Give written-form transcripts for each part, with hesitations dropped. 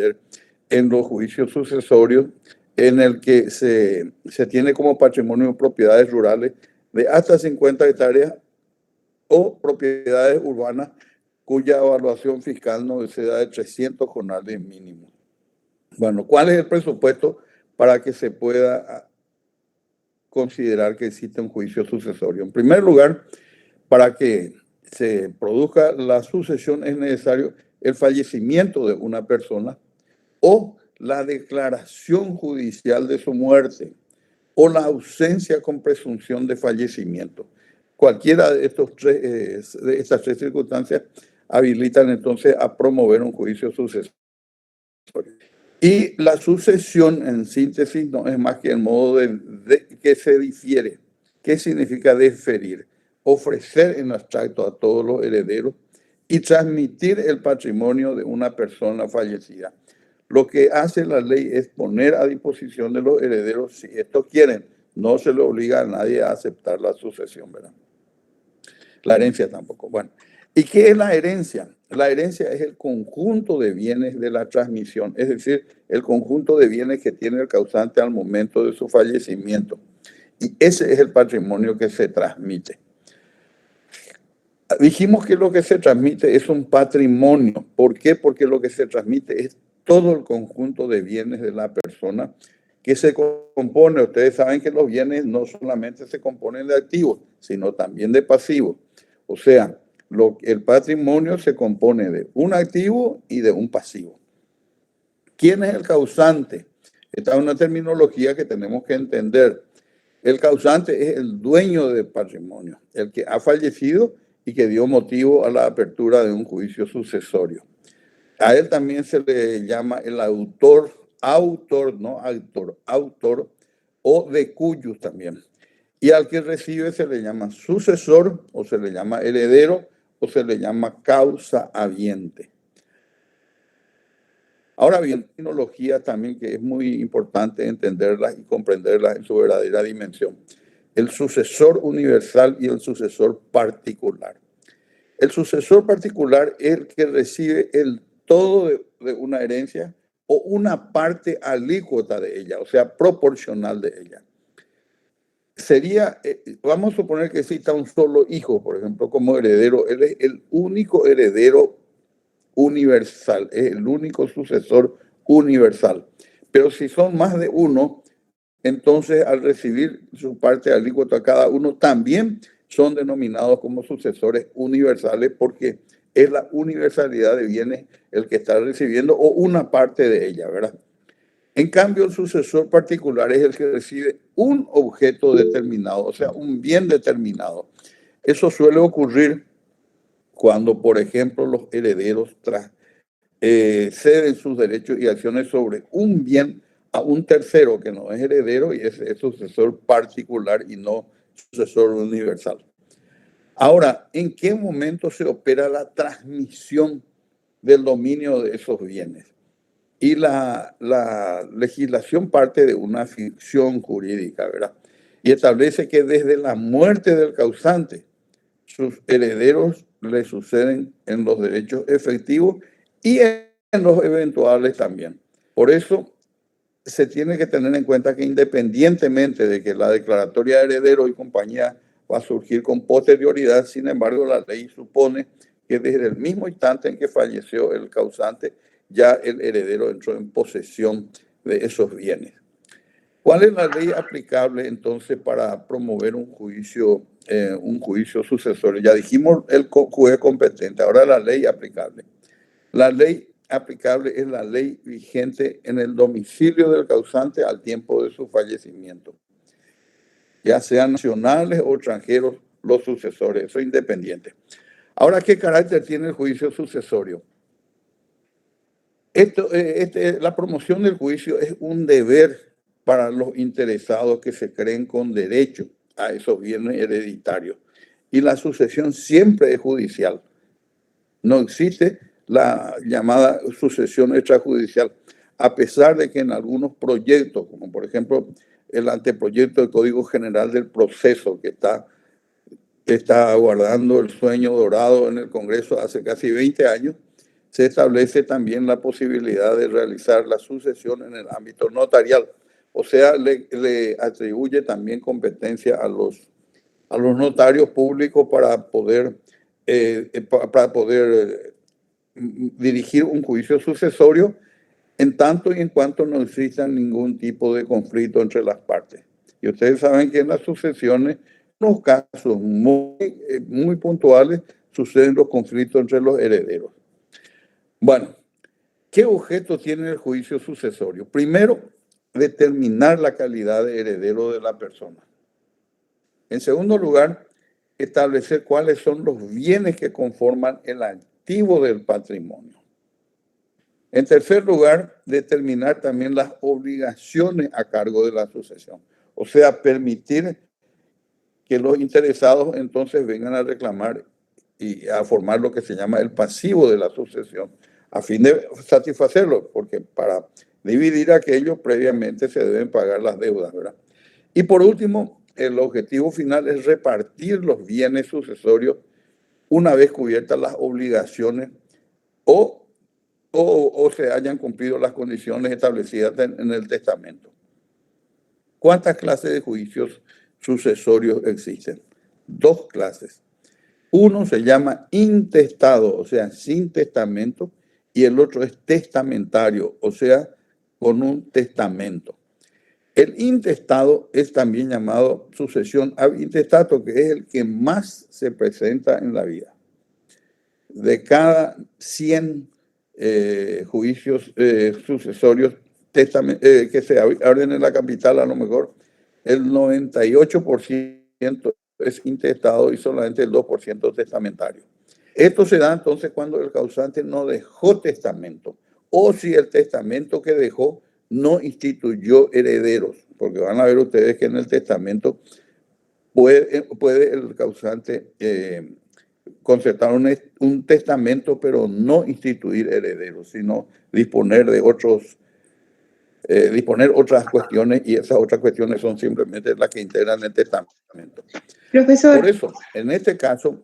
entender en los juicios sucesorios, en el que se tiene como patrimonio propiedades rurales de hasta 50 hectáreas o propiedades urbanas cuya evaluación fiscal no exceda de 300 conales mínimo. Bueno, ¿cuál es el presupuesto para que se pueda considerar que existe un juicio sucesorio? En primer lugar, para que se produzca la sucesión es necesario el fallecimiento de una persona o la declaración judicial de su muerte o la ausencia con presunción de fallecimiento. Cualquiera de estas tres circunstancias habilitan entonces a promover un juicio sucesorio. Y la sucesión, en síntesis, no es más que el modo de que se difiere. ¿Qué significa deferir? Ofrecer en abstracto a todos los herederos y transmitir el patrimonio de una persona fallecida. Lo que hace la ley es poner a disposición de los herederos, si estos quieren, no se le obliga a nadie a aceptar la sucesión, ¿verdad? La herencia tampoco. Bueno, ¿y qué es la herencia? La herencia es el conjunto de bienes de la transmisión, es decir, el conjunto de bienes que tiene el causante al momento de su fallecimiento. Y ese es el patrimonio que se transmite. Dijimos que lo que se transmite es un patrimonio. ¿Por qué? Porque lo que se transmite es todo el conjunto de bienes de la persona que se compone. Ustedes saben que los bienes no solamente se componen de activos, sino también de pasivos. O sea, el patrimonio se compone de un activo y de un pasivo. ¿Quién es el causante? Esta es una terminología que tenemos que entender. El causante es el dueño del patrimonio, el que ha fallecido y que dio motivo a la apertura de un juicio sucesorio. A él también se le llama el autor o de cuyos también. Y al que recibe se le llama sucesor o se le llama heredero o se le llama causa habiente. Ahora bien, terminología también que es muy importante entenderla y comprenderla en su verdadera dimensión. El sucesor universal y el sucesor particular. El sucesor particular es el que recibe el todo de una herencia o una parte alícuota de ella, o sea, proporcional de ella. Sería, vamos a suponer que exista un solo hijo, por ejemplo, como heredero. Él es el único heredero universal, es el único sucesor universal. Pero si son más de uno, entonces al recibir su parte alícuota cada uno, también son denominados como sucesores universales porque es la universalidad de bienes el que está recibiendo o una parte de ella, ¿verdad? En cambio, el sucesor particular es el que recibe un objeto determinado, o sea, un bien determinado. Eso suele ocurrir cuando, por ejemplo, los herederos ceden sus derechos y acciones sobre un bien a un tercero que no es heredero y es sucesor particular y no sucesor universal. Ahora, ¿en qué momento se opera la transmisión del dominio de esos bienes? Y la legislación parte de una ficción jurídica, ¿verdad? Y establece que desde la muerte del causante, sus herederos le suceden en los derechos efectivos y en los eventuales también. Por eso se tiene que tener en cuenta que independientemente de que la declaratoria de heredero y compañía va a surgir con posterioridad, sin embargo, la ley supone que desde el mismo instante en que falleció el causante, ya el heredero entró en posesión de esos bienes. ¿Cuál es la ley aplicable entonces para promover un juicio sucesorio? Ya dijimos el juez competente, ahora la ley aplicable. La ley aplicable es la ley vigente en el domicilio del causante al tiempo de su fallecimiento, ya sean nacionales o extranjeros los sucesores, eso es independiente. Ahora, ¿qué carácter tiene el juicio sucesorio? La promoción del juicio es un deber para los interesados que se creen con derecho a esos bienes hereditarios. Y la sucesión siempre es judicial. No existe la llamada sucesión extrajudicial, a pesar de que en algunos proyectos, como por ejemplo el anteproyecto del Código General del Proceso, que está aguardando el sueño dorado en el Congreso hace casi 20 años, se establece también la posibilidad de realizar la sucesión en el ámbito notarial. O sea, le atribuye también competencia a los notarios públicos para poder dirigir un juicio sucesorio en tanto y en cuanto no exista ningún tipo de conflicto entre las partes. Y ustedes saben que en las sucesiones, en los casos muy puntuales, suceden los conflictos entre los herederos. Bueno, ¿qué objeto tiene el juicio sucesorio? Primero, determinar la calidad de heredero de la persona. En segundo lugar, establecer cuáles son los bienes que conforman el activo del patrimonio. En tercer lugar, determinar también las obligaciones a cargo de la sucesión. O sea, permitir que los interesados entonces vengan a reclamar y a formar lo que se llama el pasivo de la sucesión, a fin de satisfacerlo, porque para dividir aquello previamente se deben pagar las deudas, ¿verdad? Y por último, el objetivo final es repartir los bienes sucesorios una vez cubiertas las obligaciones o se hayan cumplido las condiciones establecidas en el testamento. ¿Cuántas clases de juicios sucesorios existen? Dos clases. Uno se llama intestado, o sea, sin testamento, y el otro es testamentario, o sea, con un testamento. El intestado es también llamado sucesión ab intestato, que es el que más se presenta en la vida. De cada 100 juicios sucesorios que se abren en la capital, a lo mejor el 98% es intestado y solamente el 2% testamentario. Esto se da entonces cuando el causante no dejó testamento o si el testamento que dejó no instituyó herederos, porque van a ver ustedes que en el testamento puede el causante concertar un testamento, pero no instituir herederos, sino disponer otras cuestiones, y esas otras cuestiones son simplemente las que integran el testamento. Profesor. Por eso, en este caso,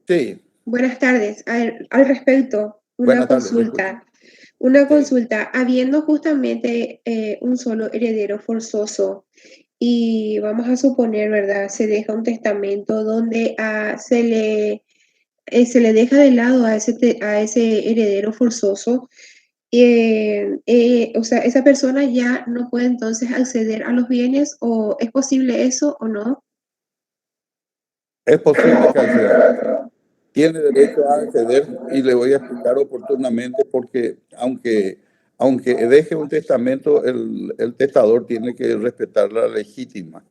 sí. Buenas tardes. Al respecto, una consulta. Una consulta, habiendo justamente un solo heredero forzoso y vamos a suponer, ¿verdad? Se deja un testamento donde se le deja de lado a ese heredero forzoso. O sea, esa persona ya no puede entonces acceder a los bienes, ¿o es posible eso o no? Es posible que acceda. Tiene derecho a acceder y le voy a explicar oportunamente porque aunque deje un testamento, el testador tiene que respetar la legítima,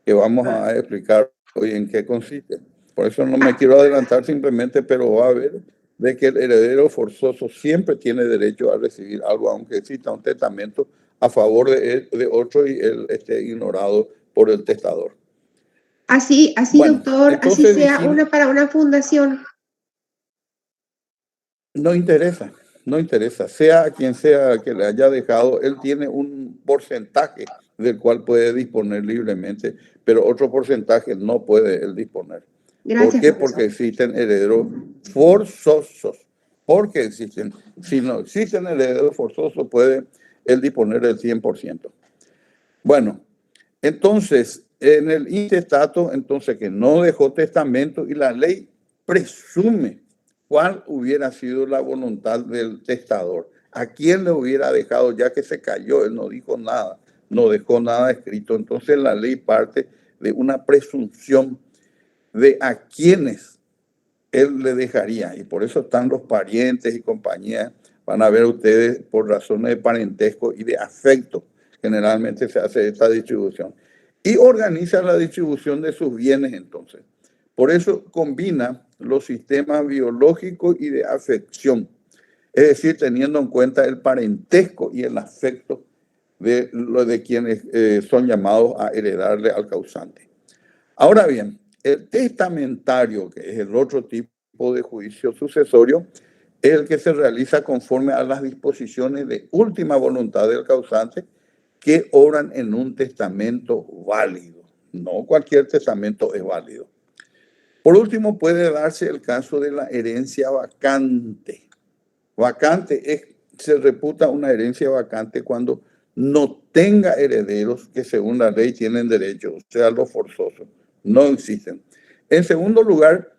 que vamos a explicar hoy en qué consiste. Por eso no me quiero adelantar simplemente, pero va a ver de que el heredero forzoso siempre tiene derecho a recibir algo, aunque exista un testamento a favor de otro y él esté ignorado por el testador. Así, bueno, doctor, así sea para una fundación. No interesa, no interesa. Sea quien sea que le haya dejado, él tiene un porcentaje del cual puede disponer libremente, pero otro porcentaje no puede él disponer. Gracias, ¿por qué? profesor. Porque existen herederos forzosos. Porque existen. Si no existen herederos forzosos, puede él disponer del 100%. Bueno, entonces, en el intestato, entonces que no dejó testamento y la ley presume cuál hubiera sido la voluntad del testador, a quién le hubiera dejado, ya que se cayó, él no dijo nada, no dejó nada escrito. Entonces la ley parte de una presunción de a quiénes él le dejaría, y por eso están los parientes y compañía. Van a ver ustedes, por razones de parentesco y de afecto, generalmente se hace esta distribución. Y organiza la distribución de sus bienes entonces. Por eso combina los sistemas biológicos y de afección. Es decir, teniendo en cuenta el parentesco y el afecto de quienes son llamados a heredarle al causante. Ahora bien, el testamentario, que es el otro tipo de juicio sucesorio, es el que se realiza conforme a las disposiciones de última voluntad del causante que obran en un testamento válido. No cualquier testamento es válido. Por último, puede darse el caso de la herencia vacante. Vacante se reputa una herencia vacante cuando no tenga herederos que según la ley tienen derecho, o sea, los forzosos, no existen. En segundo lugar,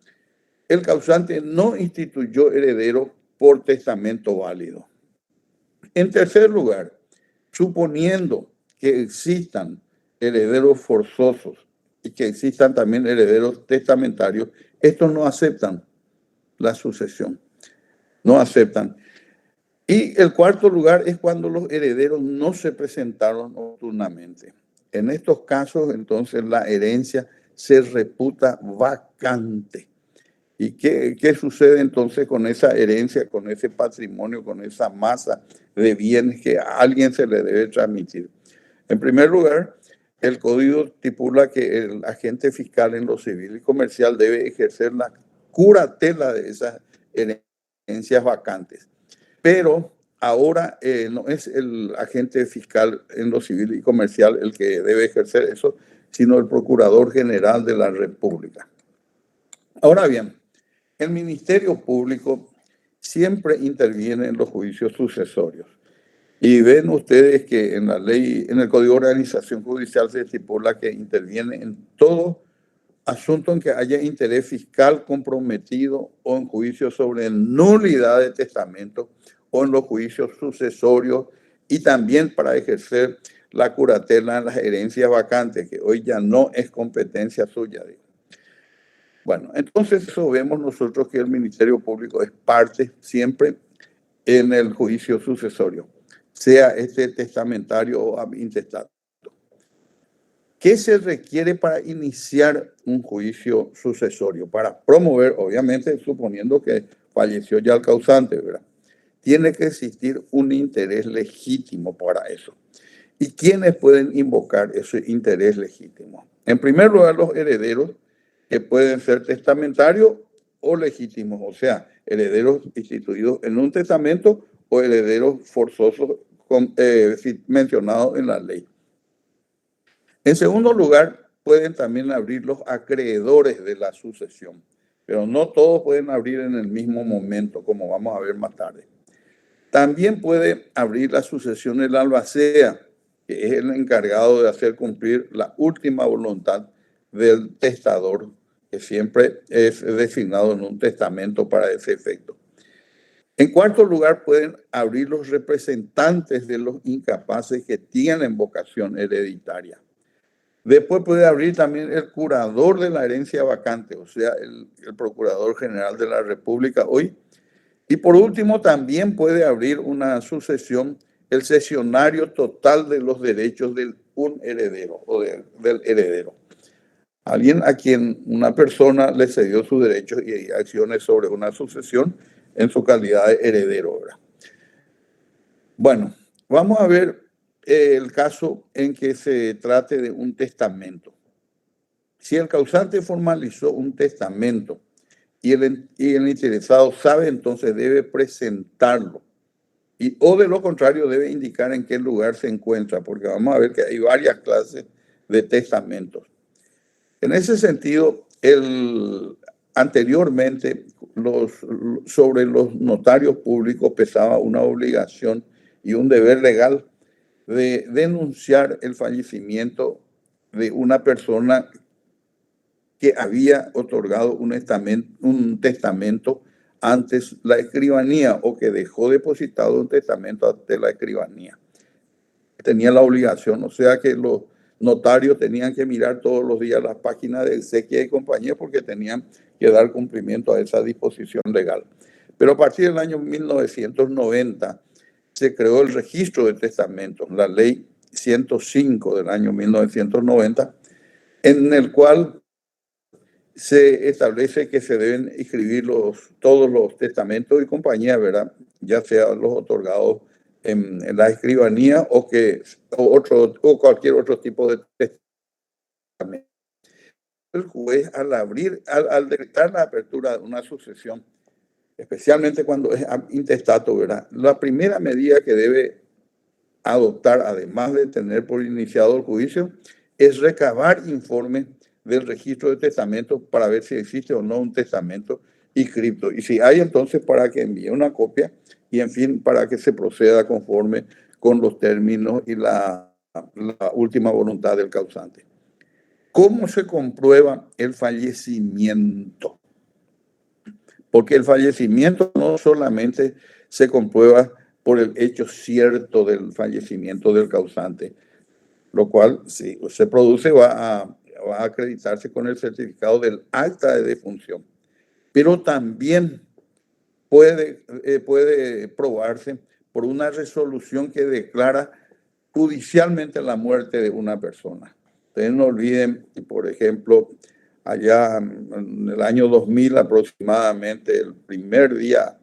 el causante no instituyó heredero por testamento válido. En tercer lugar, suponiendo que existan herederos forzosos y que existan también herederos testamentarios, estos no aceptan la sucesión, no aceptan. Y el cuarto lugar es cuando los herederos no se presentaron oportunamente. En estos casos, entonces, la herencia se reputa vacante. ¿Y qué sucede entonces con esa herencia, con ese patrimonio, con esa masa de bienes que a alguien se le debe transmitir? En primer lugar, el código estipula que el agente fiscal en lo civil y comercial debe ejercer la curatela de esas herencias vacantes. Pero ahora no es el agente fiscal en lo civil y comercial el que debe ejercer eso, sino el Procurador General de la República. Ahora bien, el Ministerio Público siempre interviene en los juicios sucesorios. Y ven ustedes que en la ley, en el Código de Organización Judicial se estipula que interviene en todo asunto en que haya interés fiscal comprometido o en juicios sobre nulidad de testamento o en los juicios sucesorios y también para ejercer la curatela en las herencias vacantes, que hoy ya no es competencia suya. Bueno, entonces eso vemos nosotros que el Ministerio Público es parte siempre en el juicio sucesorio, sea este testamentario o intestato. ¿Qué se requiere para iniciar un juicio sucesorio? Para promover, obviamente, suponiendo que falleció ya el causante, ¿verdad? Tiene que existir un interés legítimo para eso. ¿Y quiénes pueden invocar ese interés legítimo? En primer lugar, los herederos, que pueden ser testamentarios o legítimos, o sea, herederos instituidos en un testamento o herederos forzosos mencionados en la ley. En segundo lugar, pueden también abrir los acreedores de la sucesión, pero no todos pueden abrir en el mismo momento, como vamos a ver más tarde. También puede abrir la sucesión el albacea, que es el encargado de hacer cumplir la última voluntad del testador, que siempre es designado en un testamento para ese efecto. En cuarto lugar, pueden abrir los representantes de los incapaces que tienen vocación hereditaria. Después puede abrir también el curador de la herencia vacante, o sea, el Procurador General de la República hoy. Y por último, también puede abrir una sucesión el cesionario total de los derechos de un heredero o del heredero. Alguien a quien una persona le cedió sus derechos y acciones sobre una sucesión en su calidad de heredero, ¿verdad? Bueno, vamos a ver el caso en que se trate de un testamento. Si el causante formalizó un testamento y el interesado sabe, entonces debe presentarlo. O de lo contrario, debe indicar en qué lugar se encuentra, porque vamos a ver que hay varias clases de testamentos. En ese sentido, anteriormente sobre los notarios públicos pesaba una obligación y un deber legal de denunciar el fallecimiento de una persona que había otorgado un testamento antes la escribanía o que dejó depositado un testamento ante la escribanía. Tenía la obligación, o sea que los notarios tenían que mirar todos los días las páginas de exequia y compañía porque tenían que dar cumplimiento a esa disposición legal. Pero a partir del año 1990 se creó el registro de testamentos, la ley 105 del año 1990, en el cual se establece que se deben inscribir todos los testamentos y compañías, ¿verdad? Ya sean los otorgados en la escribanía o cualquier otro tipo de testamento. El juez al decretar la apertura de una sucesión, especialmente cuando es intestato, ¿verdad? La primera medida que debe adoptar, además de tener por iniciado el juicio, es recabar informes del registro de testamentos para ver si existe o no un testamento inscripto. Y si hay, entonces para que envíe una copia y, en fin, para que se proceda conforme con los términos y la última voluntad del causante. ¿Cómo se comprueba el fallecimiento? Porque el fallecimiento no solamente se comprueba por el hecho cierto del fallecimiento del causante, lo cual, si se produce, va a acreditarse con el certificado del acta de defunción. Pero también puede probarse por una resolución que declara judicialmente la muerte de una persona. Ustedes no olviden, por ejemplo, allá en el año 2000 aproximadamente, el primer día,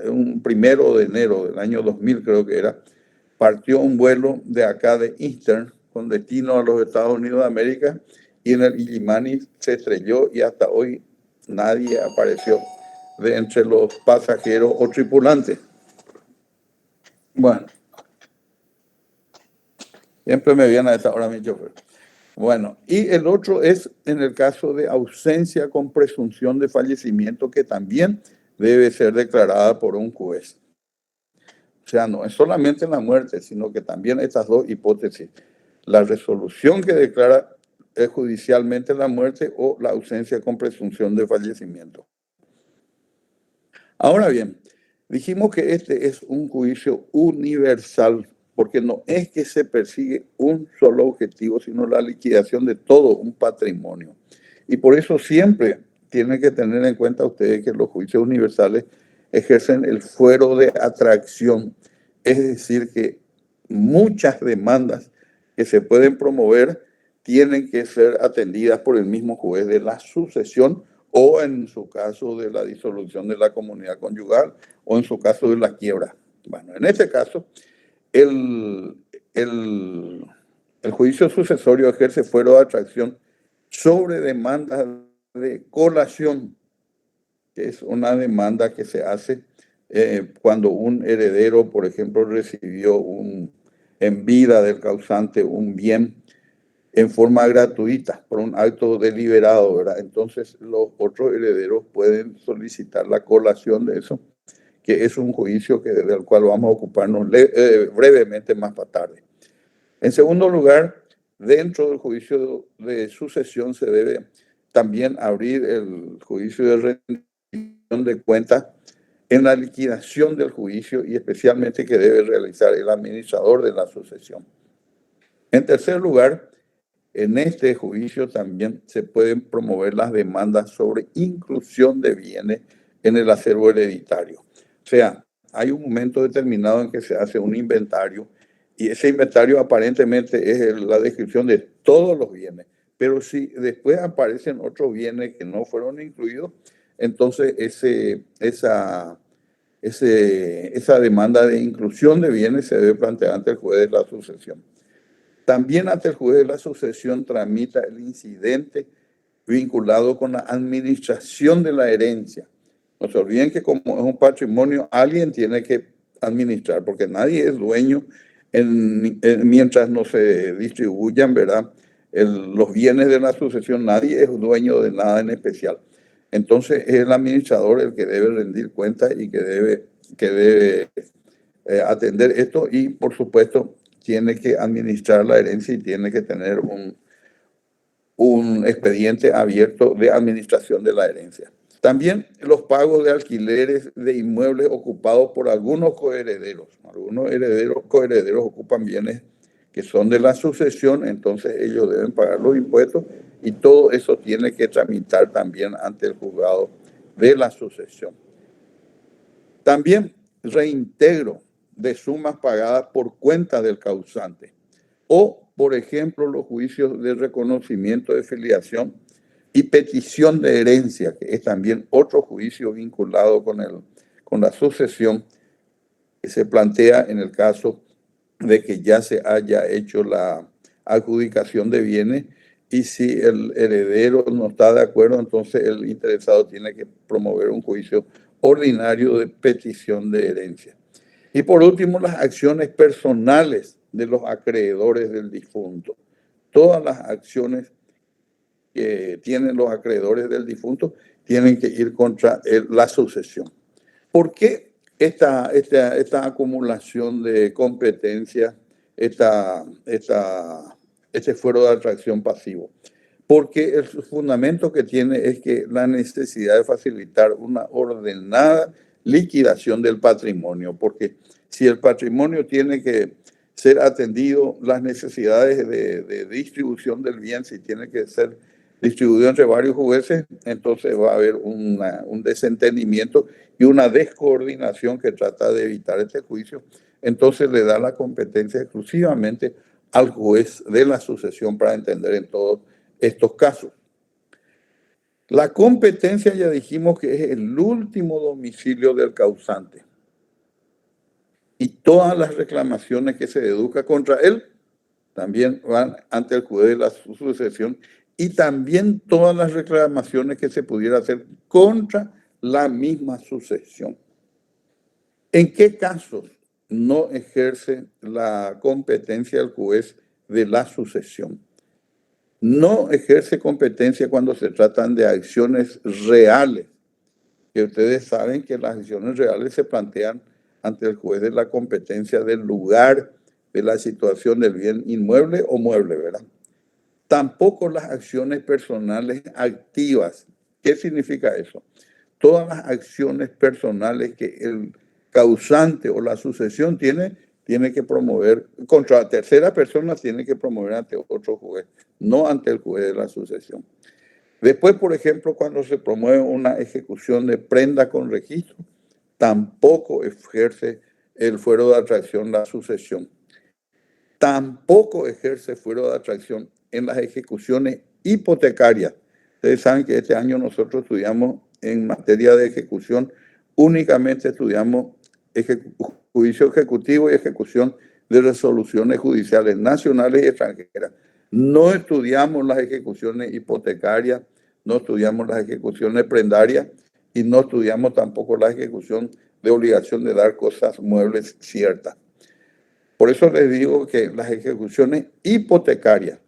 un 1 de enero del año 2000 creo que era, partió un vuelo de acá de Eastern con destino a los Estados Unidos de América y en el Illimani se estrelló y hasta hoy nadie apareció de entre los pasajeros o tripulantes. Bueno, siempre me viene a esta hora mi chofer. Bueno, y el otro es en el caso de ausencia con presunción de fallecimiento, que también debe ser declarada por un juez. O sea, no es solamente la muerte, sino que también estas dos hipótesis: la resolución que declara judicialmente la muerte o la ausencia con presunción de fallecimiento. Ahora bien, dijimos que este es un juicio universal, porque no es que se persigue un solo objetivo, sino la liquidación de todo un patrimonio. Y por eso siempre tienen que tener en cuenta ustedes que los juicios universales ejercen el fuero de atracción, es decir, que muchas demandas que se pueden promover tienen que ser atendidas por el mismo juez de la sucesión, o en su caso de la disolución de la comunidad conyugal, o en su caso de la quiebra. Bueno, en este caso, el juicio sucesorio ejerce fuero de atracción sobre demandas de colación, que es una demanda que se hace cuando un heredero, por ejemplo, recibió en vida del causante un bien en forma gratuita, por un acto deliberado, ¿verdad? Entonces los otros herederos pueden solicitar la colación de eso, que es un juicio del cual vamos a ocuparnos brevemente más para tarde. En segundo lugar, dentro del juicio de sucesión se debe también abrir el juicio de rendición de cuentas en la liquidación del juicio, y especialmente que debe realizar el administrador de la sucesión. En tercer lugar, en este juicio también se pueden promover las demandas sobre inclusión de bienes en el acervo hereditario. O sea, hay un momento determinado en que se hace un inventario, y ese inventario aparentemente es la descripción de todos los bienes, pero si después aparecen otros bienes que no fueron incluidos, entonces esa demanda de inclusión de bienes se debe plantear ante el juez de la sucesión. También ante el juez de la sucesión tramita el incidente vinculado con la administración de la herencia. No se olviden que como es un patrimonio, alguien tiene que administrar, porque nadie es dueño mientras no se distribuyan, ¿verdad? Los bienes de la sucesión, nadie es dueño de nada en especial. Entonces es el administrador el que debe rendir cuentas y que debe atender esto, y por supuesto tiene que administrar la herencia y tiene que tener un expediente abierto de administración de la herencia. También los pagos de alquileres de inmuebles ocupados por algunos coherederos. Algunos coherederos ocupan bienes que son de la sucesión, entonces ellos deben pagar los impuestos, y todo eso tiene que tramitar también ante el juzgado de la sucesión. También reintegro de sumas pagadas por cuenta del causante, o, por ejemplo, los juicios de reconocimiento de filiación y petición de herencia, que es también otro juicio vinculado con la sucesión, que se plantea en el caso de que ya se haya hecho la adjudicación de bienes, y si el heredero no está de acuerdo, entonces el interesado tiene que promover un juicio ordinario de petición de herencia. Y por último, las acciones personales de los acreedores del difunto. Todas las acciones que tienen los acreedores del difunto tienen que ir contra la sucesión. ¿Por qué esta acumulación de competencias, este fuero de atracción pasivo. Porque el fundamento que tiene es que la necesidad de facilitar una ordenada liquidación del patrimonio, porque si el patrimonio tiene que ser atendido, las necesidades de distribución del bien, si tiene que ser distribuido entre varios jueces, entonces va a haber un desentendimiento y una descoordinación que trata de evitar este juicio. Entonces le da la competencia exclusivamente al juez de la sucesión para entender en todos estos casos. La competencia ya dijimos que es el último domicilio del causante. Y todas las reclamaciones que se deduca contra él también van ante el juez de la sucesión, y también todas las reclamaciones que se pudiera hacer contra la misma sucesión. ¿En qué casos no ejerce la competencia el juez de la sucesión? No ejerce competencia cuando se tratan de acciones reales, que ustedes saben que las acciones reales se plantean ante el juez de la competencia del lugar de la situación del bien inmueble o mueble, ¿verdad? Tampoco las acciones personales activas. ¿Qué significa eso? Todas las acciones personales que el causante o la sucesión tiene que promover contra tercera persona, tiene que promover ante otro juez, no ante el juez de la sucesión. Después, por ejemplo, cuando se promueve una ejecución de prenda con registro, tampoco ejerce el fuero de atracción la sucesión. Tampoco ejerce fuero de atracción en las ejecuciones hipotecarias. Ustedes saben que este año nosotros estudiamos en materia de ejecución, únicamente estudiamos juicio ejecutivo y ejecución de resoluciones judiciales nacionales y extranjeras. No estudiamos las ejecuciones hipotecarias, no estudiamos las ejecuciones prendarias y no estudiamos tampoco la ejecución de obligación de dar cosas muebles ciertas. Por eso les digo que las ejecuciones hipotecarias,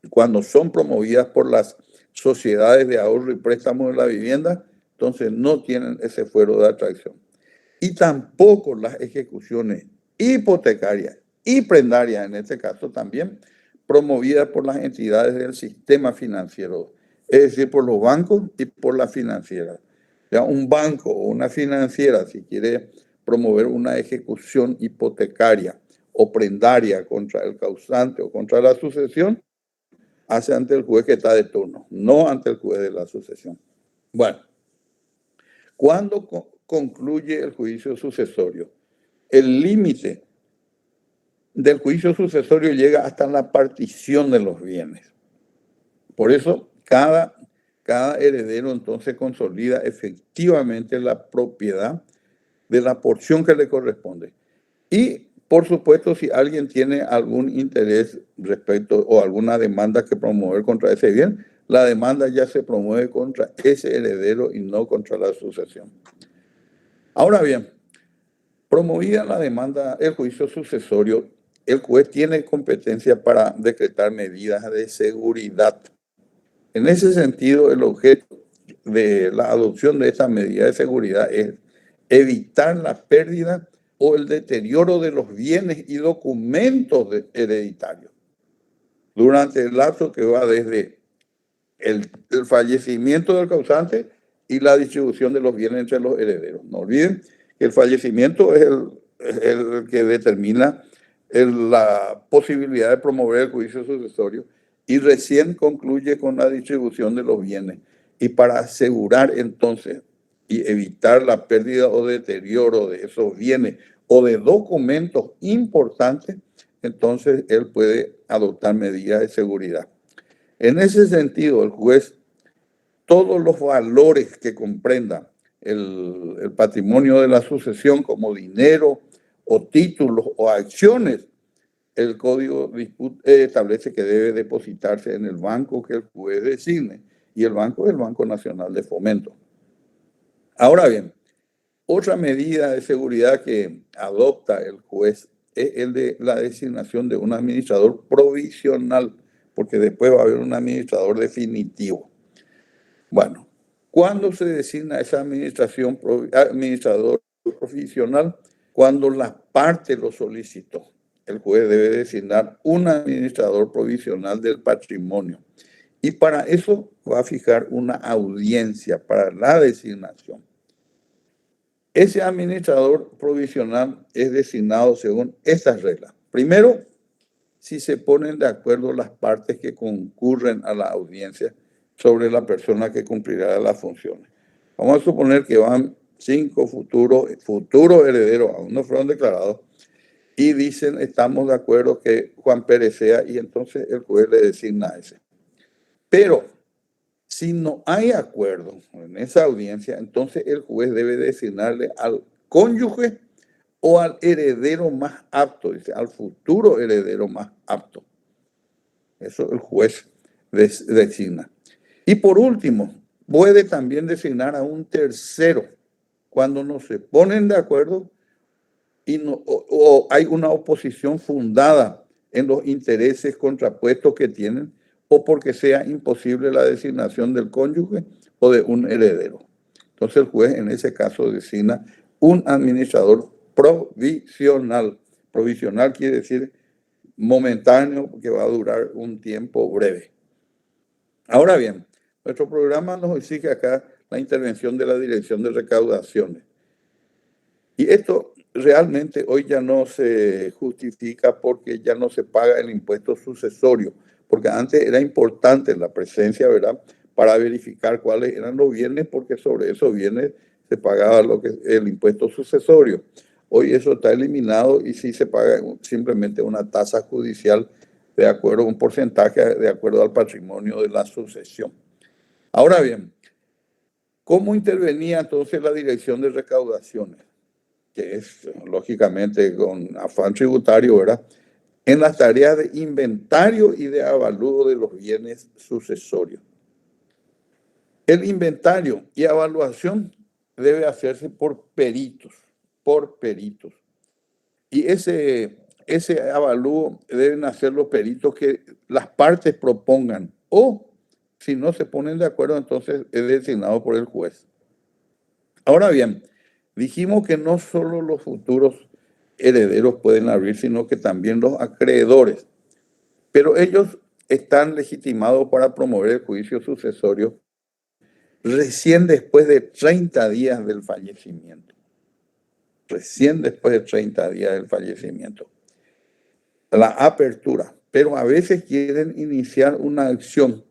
cuando son promovidas por las sociedades de ahorro y préstamo de la vivienda, entonces no tienen ese fuero de atracción. Y tampoco las ejecuciones hipotecarias y prendarias, en este caso también, promovidas por las entidades del sistema financiero, es decir, por los bancos y por las financieras. Ya un banco o una financiera, si quiere promover una ejecución hipotecaria o prendaria contra el causante o contra la sucesión, hace ante el juez que está de turno, no ante el juez de la sucesión. Bueno, ¿cuándo concluye el juicio sucesorio? El límite del juicio sucesorio llega hasta la partición de los bienes. Por eso, cada heredero entonces consolida efectivamente la propiedad de la porción que le corresponde. Y, por supuesto, si alguien tiene algún interés respecto o alguna demanda que promover contra ese bien, la demanda ya se promueve contra ese heredero y no contra la sucesión. Ahora bien, promovida la demanda, el juicio sucesorio, el juez tiene competencia para decretar medidas de seguridad. En ese sentido, el objeto de la adopción de esta medida de seguridad es evitar la pérdida o el deterioro de los bienes y documentos hereditarios durante el lapso que va desde el fallecimiento del causante y la distribución de los bienes entre los herederos. No olviden que el fallecimiento es el que determina la posibilidad de promover el juicio sucesorio y recién concluye con la distribución de los bienes. Y para asegurar entonces y evitar la pérdida o deterioro de esos bienes o de documentos importantes, entonces él puede adoptar medidas de seguridad. En ese sentido, el juez, todos los valores que comprenda el patrimonio de la sucesión, como dinero o títulos o acciones, el Código establece que debe depositarse en el banco que el juez designe, y el banco es el Banco Nacional de Fomento. Ahora bien, otra medida de seguridad que adopta el juez es el de la designación de un administrador provisional, porque después va a haber un administrador definitivo. Bueno, ¿cuándo se designa ese administrador provisional cuando la parte lo solicitó. El juez debe designar un administrador provisional del patrimonio y para eso va a fijar una audiencia para la designación. Ese administrador provisional es designado según estas reglas. Primero, si se ponen de acuerdo las partes que concurren a la audiencia sobre la persona que cumplirá las funciones. Vamos a suponer que van 5 futuros herederos, aún no fueron declarados, y dicen, estamos de acuerdo que Juan Pérez sea, y entonces el juez le designa a ese. Pero si no hay acuerdo en esa audiencia, entonces el juez debe designarle al cónyuge o al heredero más apto, dice, al futuro heredero más apto. Eso el juez designa. Y por último, puede también designar a un tercero cuando no se ponen de acuerdo y o hay una oposición fundada en los intereses contrapuestos que tienen o porque sea imposible la designación del cónyuge o de un heredero. Entonces el juez en ese caso designa un administrador provisional. Provisional quiere decir momentáneo, que va a durar un tiempo breve. Ahora bien, nuestro programa nos exige acá la intervención de la Dirección de Recaudaciones. Y esto realmente hoy ya no se justifica porque ya no se paga el impuesto sucesorio, porque antes era importante la presencia, ¿verdad?, para verificar cuáles eran los bienes, porque sobre esos bienes se pagaba el impuesto sucesorio. Hoy eso está eliminado y sí se paga simplemente una tasa judicial de acuerdo a un porcentaje de acuerdo al patrimonio de la sucesión. Ahora bien, ¿cómo intervenía entonces la Dirección de Recaudaciones? Que es lógicamente con afán tributario, ¿verdad?, en las tareas de inventario y de avalúo de los bienes sucesorios. El inventario y evaluación debe hacerse por peritos. Y ese avalúo deben hacer los peritos que las partes propongan, o si no se ponen de acuerdo, entonces es designado por el juez. Ahora bien, dijimos que no solo los futuros herederos pueden abrir, sino que también los acreedores. Pero ellos están legitimados para promover el juicio sucesorio recién después de 30 días del fallecimiento. Recién después de 30 días del fallecimiento. La apertura. Pero a veces quieren iniciar una acción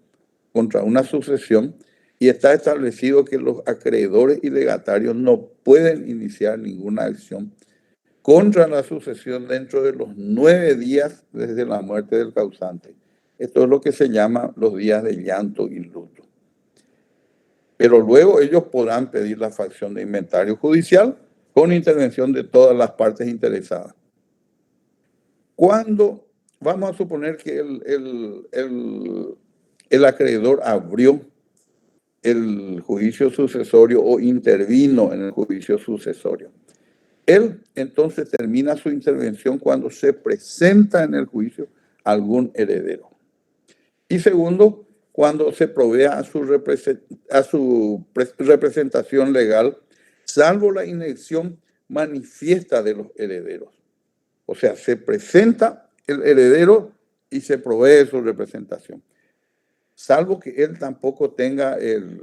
contra una sucesión y está establecido que los acreedores y legatarios no pueden iniciar ninguna acción contra la sucesión dentro de los 9 días desde la muerte del causante. Esto es lo que se llama los días de llanto y luto. Pero luego ellos podrán pedir la facción de inventario judicial con intervención de todas las partes interesadas. Cuando vamos a suponer que el acreedor abrió el juicio sucesorio o intervino en el juicio sucesorio, él entonces termina su intervención cuando se presenta en el juicio algún heredero. Y segundo, cuando se provea a su representación legal, salvo la inacción manifiesta de los herederos. O sea, se presenta el heredero y se provee su representación. Salvo que él tampoco tenga el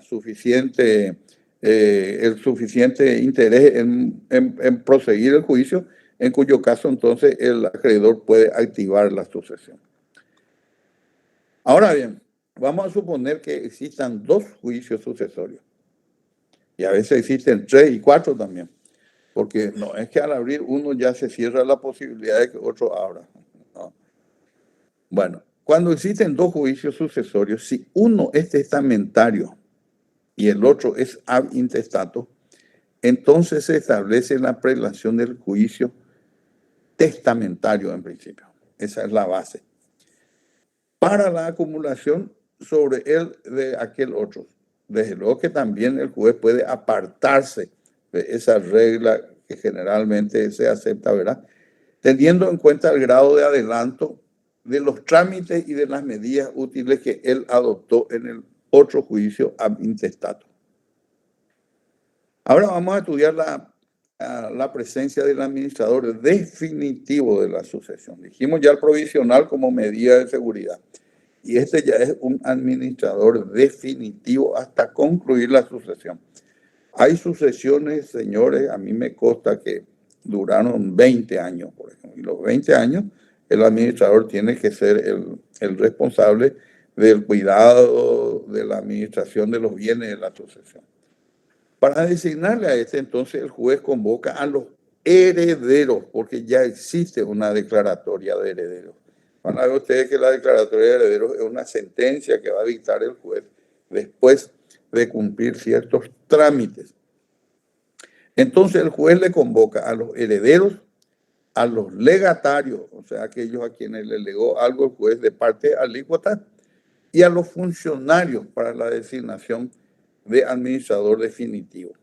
suficiente interés en proseguir el juicio, en cuyo caso entonces el acreedor puede activar la sucesión. Ahora bien, vamos a suponer que existan 2 juicios sucesorios. Y a veces existen 3 y 4 también. Porque no es que al abrir uno ya se cierra la posibilidad de que otro abra. No. Bueno, cuando existen 2 juicios sucesorios, si uno es testamentario y el otro es ab intestato, entonces se establece la prelación del juicio testamentario en principio. Esa es la base. Para la acumulación sobre él de aquel otro. Desde luego que también el juez puede apartarse de esa regla que generalmente se acepta, ¿verdad?, teniendo en cuenta el grado de adelanto de los trámites y de las medidas útiles que él adoptó en el otro juicio ab intestato. Ahora vamos a estudiar la la presencia del administrador definitivo de la sucesión. Dijimos ya el provisional como medida de seguridad. Y este ya es un administrador definitivo hasta concluir la sucesión. Hay sucesiones, señores, a mí me consta que duraron 20 años, por ejemplo. Y los 20 años, el administrador tiene que ser el responsable del cuidado, de la administración de los bienes de la sucesión. Para designarle a este, entonces, el juez convoca a los herederos, porque ya existe una declaratoria de herederos. Van a ver ustedes que la declaratoria de herederos es una sentencia que va a dictar el juez después de cumplir ciertos trámites. Entonces el juez le convoca a los herederos, a los legatarios, o sea, aquellos a quienes le legó algo el juez de parte alícuota, y a los funcionarios para la designación de administrador definitivo.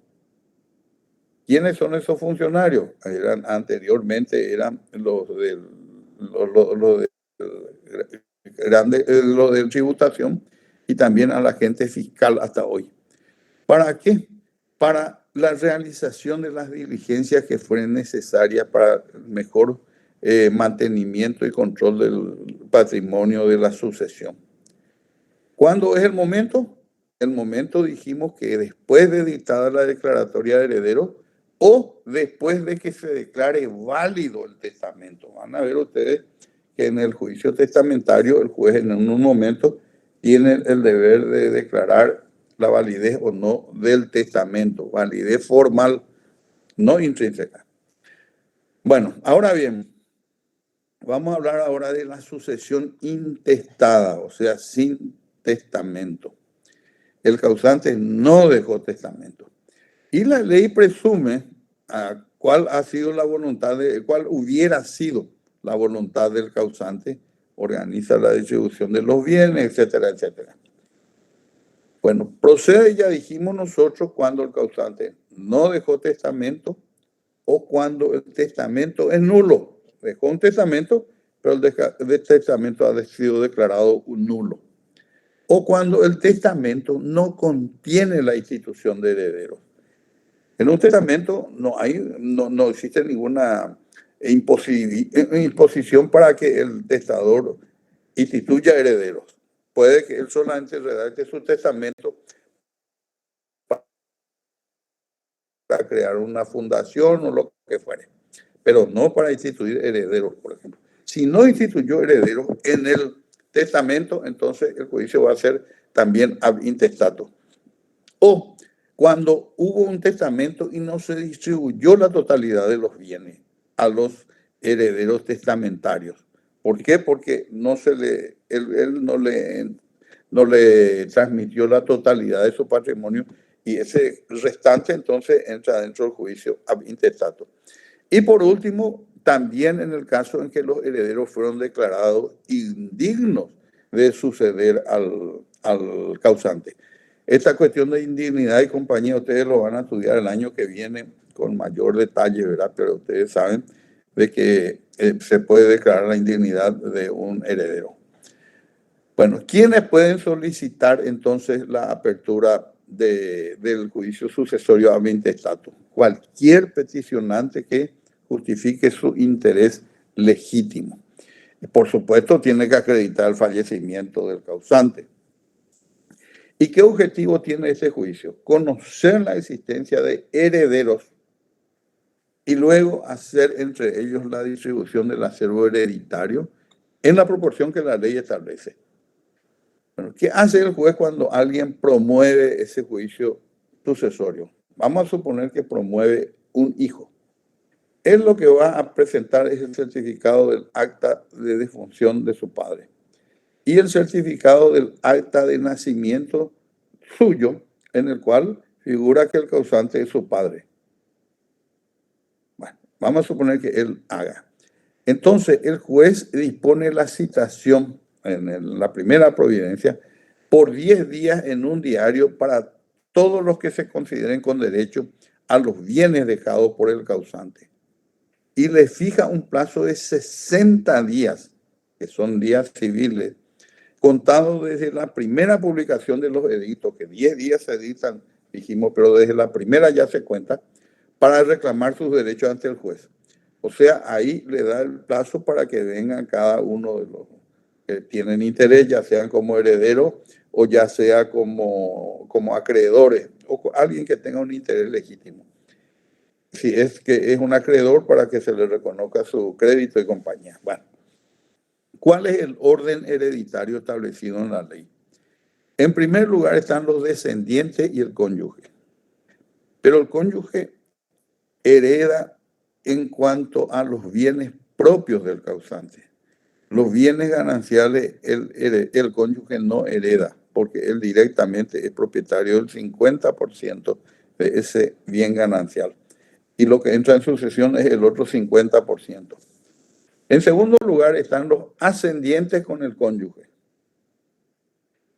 ¿Quiénes son esos funcionarios? Anteriormente eran los de tributación y también a la gente fiscal hasta hoy. ¿Para qué? Para la realización de las diligencias que fueran necesarias para el mejor mantenimiento y control del patrimonio de la sucesión. ¿Cuándo es el momento? El momento dijimos que después de dictada la declaratoria de herederos o después de que se declare válido el testamento. Van a ver ustedes que en el juicio testamentario el juez en un momento tiene el deber de declarar la validez o no del testamento, validez formal, no intrínseca. Bueno, ahora bien, vamos a hablar ahora de la sucesión intestada, o sea, sin testamento. El causante no dejó testamento. Y la ley presume a cuál ha sido la voluntad cuál hubiera sido la voluntad del causante, organiza la distribución de los bienes, etcétera, etcétera. Bueno, procede, ya dijimos nosotros, cuando el causante no dejó testamento o cuando el testamento es nulo. Dejó un testamento, pero el testamento ha sido declarado nulo. O cuando el testamento no contiene la institución de herederos. En un testamento no existe ninguna imposición para que el testador instituya herederos. Puede que él solamente redacte su testamento para crear una fundación o lo que fuere, pero no para instituir herederos, por ejemplo. Si no instituyó herederos en el testamento, entonces el juicio va a ser también ab intestato. O cuando hubo un testamento y no se distribuyó la totalidad de los bienes a los herederos testamentarios. ¿Por qué? Porque él no le transmitió la totalidad de su patrimonio y ese restante entonces entra dentro del juicio ab intestato. Y por último, también en el caso en que los herederos fueron declarados indignos de suceder al causante. Esta cuestión de indignidad y compañía, ustedes lo van a estudiar el año que viene con mayor detalle, ¿verdad? Pero ustedes saben de que se puede declarar la indignidad de un heredero. Bueno, ¿quiénes pueden solicitar entonces la apertura del juicio sucesorio ab intestato? Cualquier peticionante que justifique su interés legítimo. Por supuesto, tiene que acreditar el fallecimiento del causante. ¿Y qué objetivo tiene ese juicio? Conocer la existencia de herederos y luego hacer entre ellos la distribución del acervo hereditario en la proporción que la ley establece. Bueno, ¿qué hace el juez cuando alguien promueve ese juicio sucesorio? Vamos a suponer que promueve un hijo. Él lo que va a presentar es el certificado del acta de defunción de su padre y el certificado del acta de nacimiento suyo, en el cual figura que el causante es su padre. Bueno, vamos a suponer que él haga. Entonces, el juez dispone la citación en la primera providencia por 10 días en un diario para todos los que se consideren con derecho a los bienes dejados por el causante. Y le fija un plazo de 60 días, que son días civiles, contado desde la primera publicación de los edictos, que 10 días se editan, dijimos, pero desde la primera ya se cuenta, para reclamar sus derechos ante el juez. O sea, ahí le da el plazo para que vengan cada uno de los que tienen interés, ya sean como herederos o ya sea como acreedores o alguien que tenga un interés legítimo. Si es que es un acreedor, para que se le reconozca su crédito y compañía. Bueno, ¿cuál es el orden hereditario establecido en la ley? En primer lugar están los descendientes y el cónyuge. Pero el cónyuge hereda en cuanto a los bienes propios del causante. Los bienes gananciales el cónyuge no hereda, porque él directamente es propietario del 50% de ese bien ganancial. Y lo que entra en sucesión es el otro 50%. En segundo lugar están los ascendientes con el cónyuge.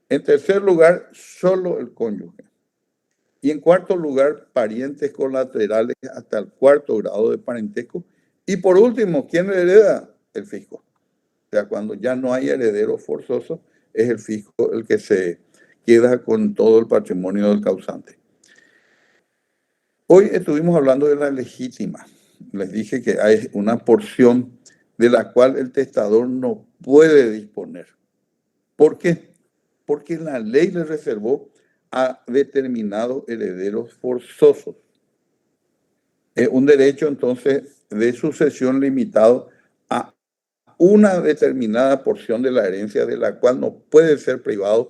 En tercer lugar, solo el cónyuge. Y en cuarto lugar, parientes colaterales hasta el cuarto grado de parentesco. Y por último, ¿quién hereda? El fisco. O sea, cuando ya no hay heredero forzoso, es el fisco el que se queda con todo el patrimonio del causante. Hoy estuvimos hablando de la legítima. Les dije que hay una porción de la cual el testador no puede disponer. ¿Por qué? Porque la ley le reservó a determinados herederos forzosos. Es un derecho entonces de sucesión limitado a una determinada porción de la herencia, de la cual no pueden ser privados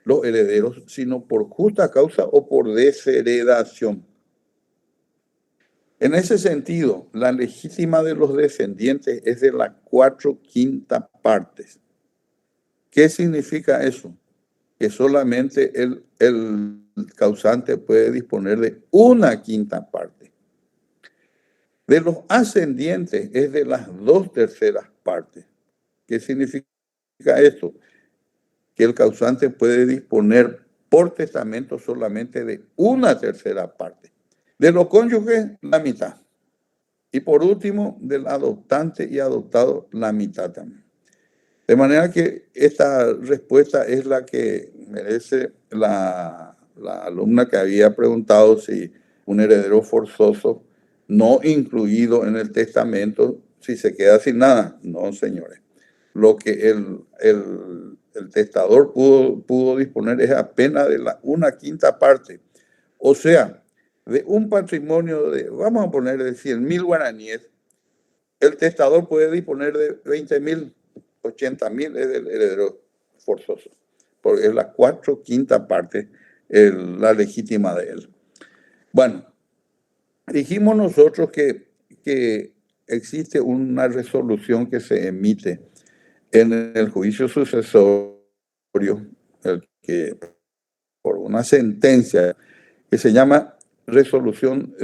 los herederos, sino por justa causa o por desheredación. En ese sentido, la legítima de los descendientes es de las 4/5 partes. ¿Qué significa eso? Que solamente el causante puede disponer de 1/5 parte. De los ascendientes es de las 2/3 partes. ¿Qué significa esto? Que el causante puede disponer por testamento solamente de 1/3 parte. De los cónyuges, la mitad. Y por último, del adoptante y adoptado, la mitad también. De manera que esta respuesta es la que merece la alumna que había preguntado si un heredero forzoso no incluido en el testamento, si se queda sin nada. No, señores. Lo que el testador pudo disponer es apenas de la 1/5 parte. O sea, de un patrimonio de, vamos a poner, de 100.000 guaraníes, el testador puede disponer de 20.000, 80.000 es el heredero forzoso, porque es la 4/5 parte la legítima de él. Bueno, dijimos nosotros que existe una resolución que se emite en el juicio sucesorio, que por una sentencia que se llama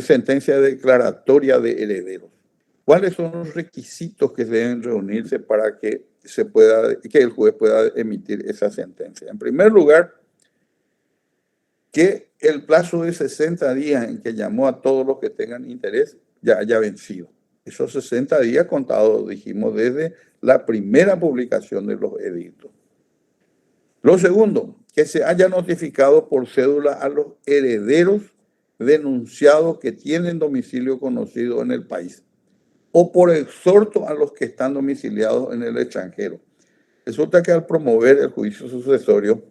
sentencia declaratoria de herederos. ¿Cuáles son los requisitos que deben reunirse para que el juez pueda emitir esa sentencia? En primer lugar, que el plazo de 60 días en que llamó a todos los que tengan interés ya haya vencido. Esos 60 días contados, dijimos, desde la primera publicación de los edictos. Lo segundo, que se haya notificado por cédula a los herederos denunciados que tienen domicilio conocido en el país, o por exhorto a los que están domiciliados en el extranjero. Resulta que al promover el juicio sucesorio,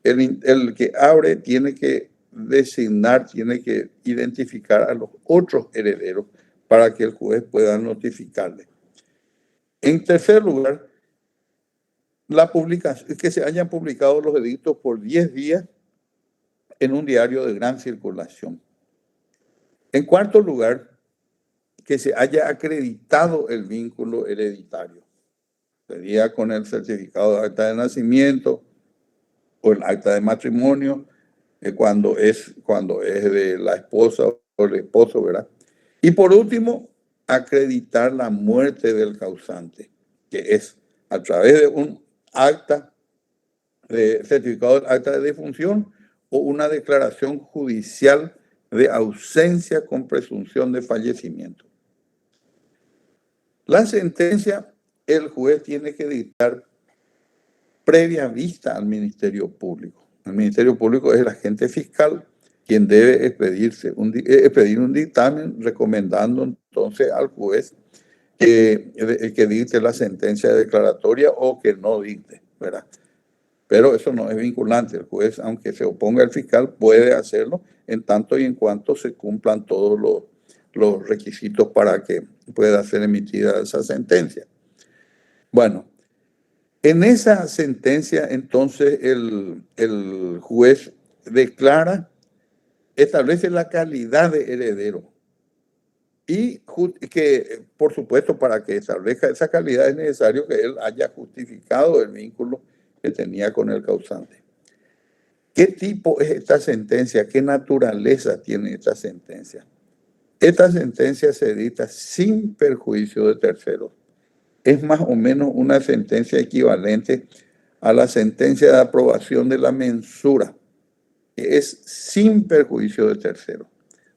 el que abre tiene que designar, tiene que identificar a los otros herederos para que el juez pueda notificarle. En tercer lugar, que se hayan publicado los edictos por 10 días en un diario de gran circulación. En cuarto lugar, que se haya acreditado el vínculo hereditario. Sería con el certificado de acta de nacimiento o el acta de matrimonio, cuando es de la esposa o el esposo, ¿verdad? Y por último, acreditar la muerte del causante, que es a través de un acta de certificado de acta de defunción o una declaración judicial de ausencia con presunción de fallecimiento. La sentencia, el juez tiene que dictar previa vista al Ministerio Público. El Ministerio Público es el agente fiscal quien debe expedir un dictamen recomendando entonces al juez que dicte la sentencia declaratoria o que no dicte, ¿verdad? Pero eso no es vinculante. El juez, aunque se oponga al fiscal, puede hacerlo en tanto y en cuanto se cumplan todos los requisitos para que pueda ser emitida esa sentencia. Bueno, en esa sentencia, entonces, el juez establece la calidad de heredero. Y que, por supuesto, para que establezca esa calidad es necesario que él haya justificado el vínculo que tenía con el causante. ¿Qué tipo es esta sentencia? ¿Qué naturaleza tiene esta sentencia? Esta sentencia se dicta sin perjuicio de terceros. Es más o menos una sentencia equivalente a la sentencia de aprobación de la mensura, que es sin perjuicio de terceros.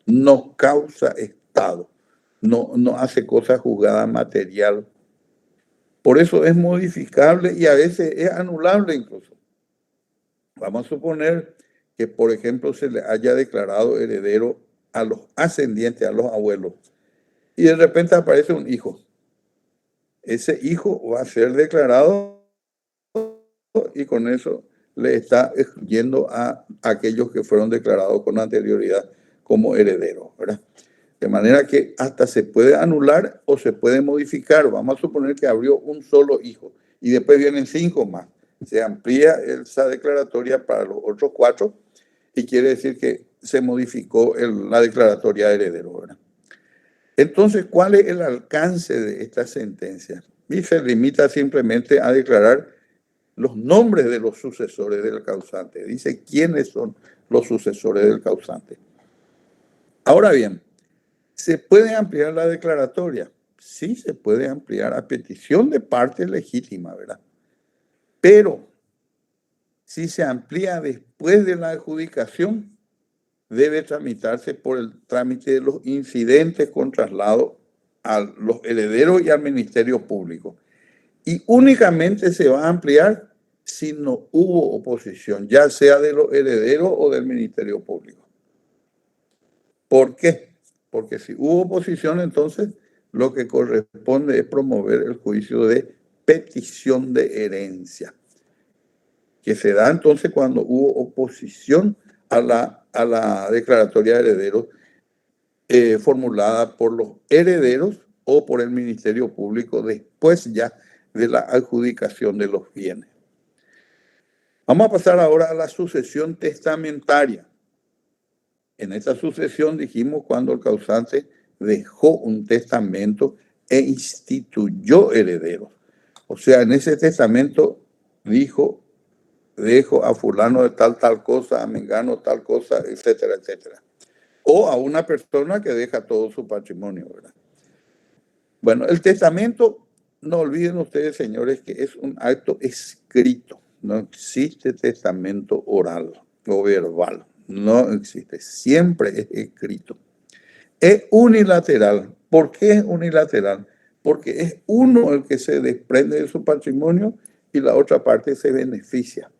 No causa estado, no hace cosa juzgada material. Por eso es modificable y a veces es anulable incluso. Vamos a suponer que, por ejemplo, se le haya declarado heredero a los ascendientes, a los abuelos, y de repente aparece un hijo. Ese hijo va a ser declarado y con eso le está excluyendo a aquellos que fueron declarados con anterioridad como herederos, ¿verdad? De manera que hasta se puede anular o se puede modificar. Vamos a suponer que abrió un solo hijo y después vienen 5 más. Se amplía esa declaratoria para los otros 4 y quiere decir que se modificó la declaratoria de heredero, ¿verdad? Entonces, ¿cuál es el alcance de esta sentencia? Y se limita simplemente a declarar los nombres de los sucesores del causante. Dice quiénes son los sucesores del causante. Ahora bien, ¿se puede ampliar la declaratoria? Sí, se puede ampliar a petición de parte legítima, ¿verdad? Pero si se amplía después de la adjudicación, debe tramitarse por el trámite de los incidentes con traslado a los herederos y al Ministerio Público. Y únicamente se va a ampliar si no hubo oposición, ya sea de los herederos o del Ministerio Público. ¿Por qué? Porque si hubo oposición, entonces lo que corresponde es promover el juicio de petición de herencia, que se da entonces cuando hubo oposición a la declaratoria de herederos formulada por los herederos o por el Ministerio Público después ya de la adjudicación de los bienes. Vamos a pasar ahora a la sucesión testamentaria. En esta sucesión dijimos cuando el causante dejó un testamento e instituyó herederos. O sea, en ese testamento dijo, dejo a fulano de tal cosa, a mengano tal cosa, etcétera, etcétera. O a una persona que deja todo su patrimonio, ¿verdad? Bueno, el testamento, no olviden ustedes, señores, que es un acto escrito. No existe testamento oral o verbal. No existe. Siempre es escrito. Es unilateral. ¿Por qué es unilateral? Porque es uno el que se desprende de su patrimonio y la otra parte se beneficia.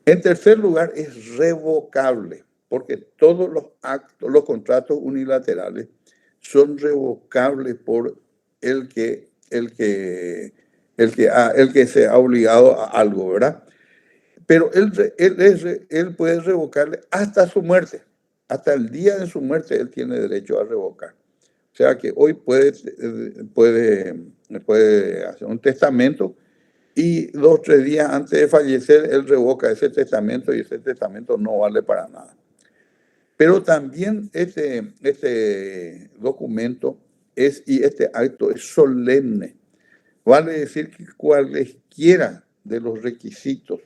En tercer lugar, es revocable, porque todos los actos, los contratos unilaterales son revocables por el que se ha obligado a algo, ¿verdad? Pero él puede revocarle hasta su muerte. Hasta el día de su muerte él tiene derecho a revocar. O sea que hoy puede hacer un testamento y 2 o 3 días antes de fallecer él revoca ese testamento y ese testamento no vale para nada. Pero también este documento y este acto es solemne. Vale decir que cualesquiera de los requisitos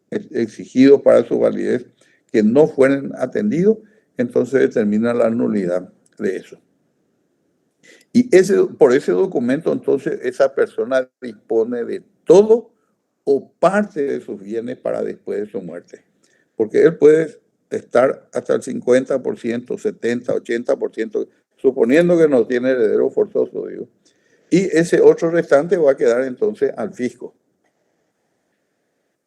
exigidos para su validez que no fueran atendidos, entonces determina la nulidad de eso. Y por ese documento, entonces, esa persona dispone de todo o parte de sus bienes para después de su muerte. Porque él puede estar hasta el 50%, 70%, 80%, suponiendo que no tiene heredero forzoso, digo. Y ese otro restante va a quedar entonces al fisco.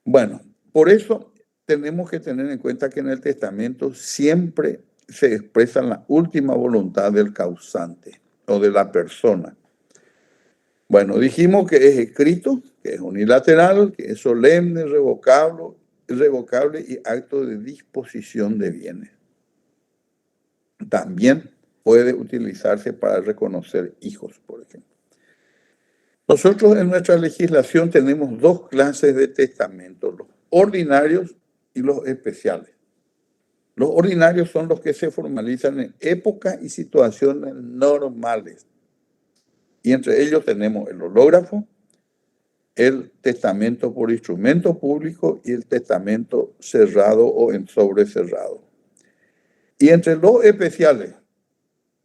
Bueno, por eso tenemos que tener en cuenta que en el testamento siempre se expresa la última voluntad del causante o de la persona. Bueno, dijimos que es escrito, que es unilateral, que es solemne, irrevocable y acto de disposición de bienes. También puede utilizarse para reconocer hijos, por ejemplo. Nosotros en nuestra legislación tenemos dos clases de testamentos, los ordinarios y los especiales. Los ordinarios son los que se formalizan en épocas y situaciones normales. Y entre ellos tenemos el hológrafo, el testamento por instrumento público y el testamento cerrado o en sobrecerrado. Y entre los especiales,